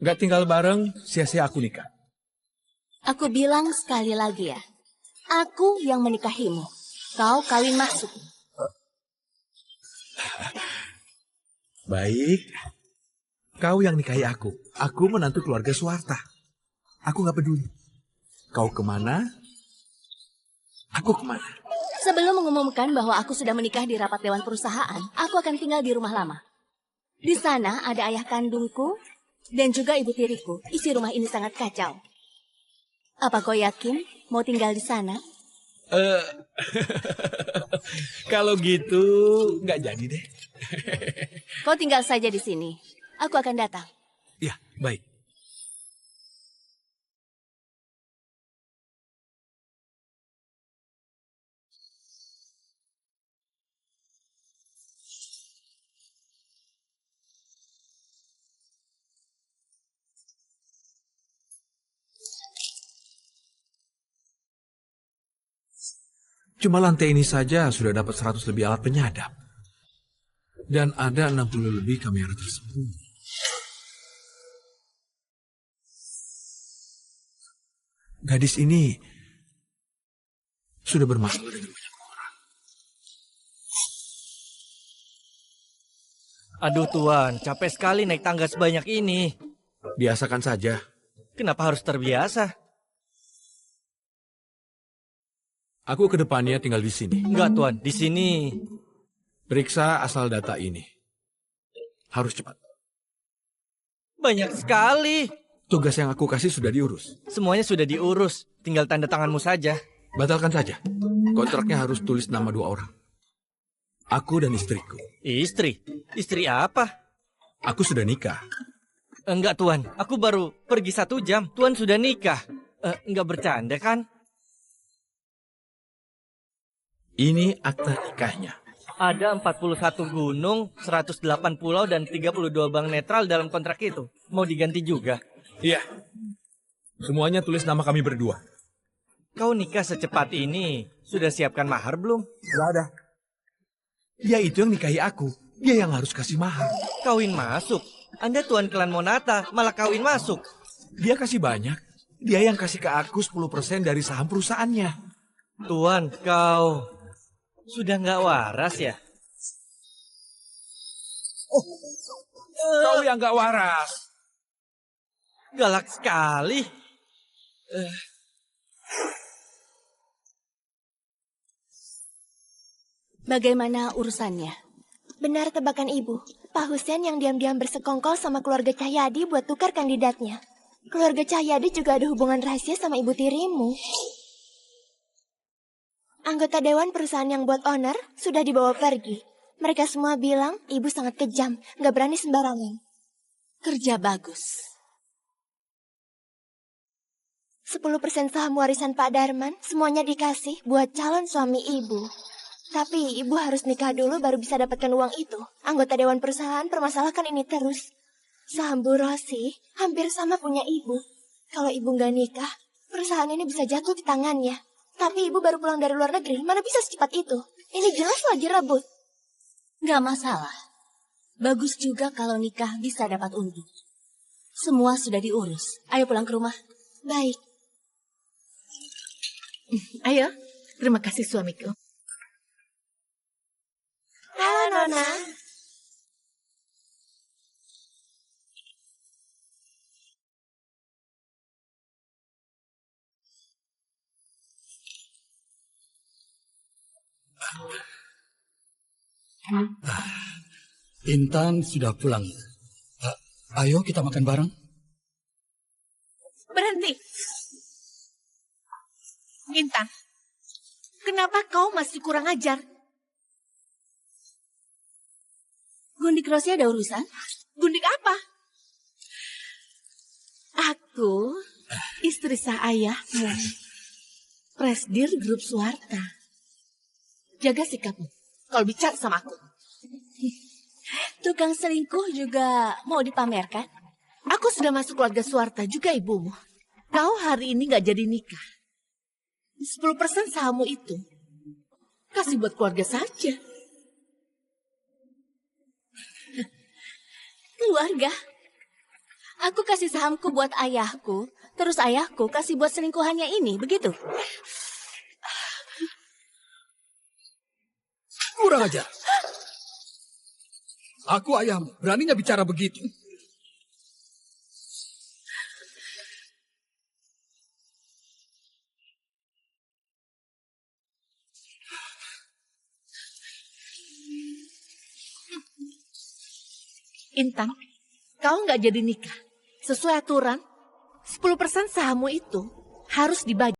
Nggak tinggal bareng, sia-sia aku nikah. Aku bilang sekali lagi ya. Aku yang menikahimu. Kau kawin masuk. Baik. Kau yang nikahi aku. Aku menantu keluarga Swarta. Aku nggak peduli. Kau kemana? Aku kemana? Sebelum mengumumkan bahwa aku sudah menikah di rapat dewan perusahaan, aku akan tinggal di rumah lama. Di sana ada ayah kandungku dan juga ibu tiriku. Isi rumah ini sangat kacau. Apa kau yakin mau tinggal di sana? Kalau gitu nggak jadi deh. Kau tinggal saja di sini. Aku akan datang. Ya, baik. Cuma lantai ini saja sudah dapat 100 lebih alat penyadap. Dan ada 60 lebih kamera tersembunyi. Gadis ini sudah bermasalah dengan banyak orang. Aduh Tuan, capek sekali naik tangga sebanyak ini. Biasakan saja. Kenapa harus terbiasa? Aku ke depannya tinggal di sini. Enggak Tuan, di sini. Periksa asal data ini. Harus cepat. Banyak sekali. Tugas yang aku kasih sudah diurus. Semuanya sudah diurus, tinggal tanda tanganmu saja. Batalkan saja. Kontraknya harus tulis nama 2 orang. Aku dan istriku. Istri? Istri apa? Aku sudah nikah. Enggak Tuan, aku baru pergi 1 jam. Tuan sudah nikah. Enggak bercanda kan? Ini akta nikahnya. Ada 41 gunung, 108 pulau, dan 32 bank netral dalam kontrak itu. Mau diganti juga? Iya. Semuanya tulis nama kami berdua. Kau nikah secepat ini, sudah siapkan mahar belum? Gak ada. Dia itu yang nikahi aku. Dia yang harus kasih mahar. Kawin masuk. Anda tuan klan Monata, malah kawin masuk. Dia kasih banyak. Dia yang kasih ke aku 10% dari saham perusahaannya. Tuan, kau sudah nggak waras ya? Kau yang nggak waras. Galak sekali. Bagaimana urusannya? Benar tebakan ibu. Pak Hussein yang diam-diam bersekongkol sama keluarga Cahyadi buat tukar kandidatnya. Keluarga Cahyadi juga ada hubungan rahasia sama ibu tirimu. Anggota dewan perusahaan yang buat owner sudah dibawa pergi. Mereka semua bilang ibu sangat kejam, nggak berani sembarangan. Kerja bagus. 10% saham warisan Pak Darman semuanya dikasih buat calon suami ibu. Tapi ibu harus nikah dulu baru bisa dapatkan uang itu. Anggota dewan perusahaan permasalahkan ini terus. Saham Bu Rosi hampir sama punya ibu. Kalau ibu nggak nikah, perusahaan ini bisa jatuh di tangannya. Tapi ibu baru pulang dari luar negeri, mana bisa secepat itu? Ini jelas lagi rebut. Nggak masalah. Bagus juga kalau nikah bisa dapat untung. Semua sudah diurus. Ayo pulang ke rumah. Baik. Ayo, terima kasih suamiku. Halo Nona. Intan sudah pulang. Ayo kita makan bareng. Berhenti. Intan, kenapa kau masih kurang ajar? Gundik Rosi ada urusan? Gundik apa? Aku, istri sah ayahmu, Presdir Grup Suwarta. Jaga sikapmu kalau bicara sama aku. Tukang selingkuh juga mau dipamerkan? Aku sudah masuk keluarga Suwarta juga ibumu. Kau hari ini gak jadi nikah. 10% sahammu itu kasih buat keluarga saja. Keluarga? Aku kasih sahamku buat ayahku, terus ayahku kasih buat selingkuhannya ini, begitu? Kurang ajar. Aku ayahmu, beraninya bicara begitu. Intan, kau nggak jadi nikah. Sesuai aturan, 10% sahammu itu harus dibagi.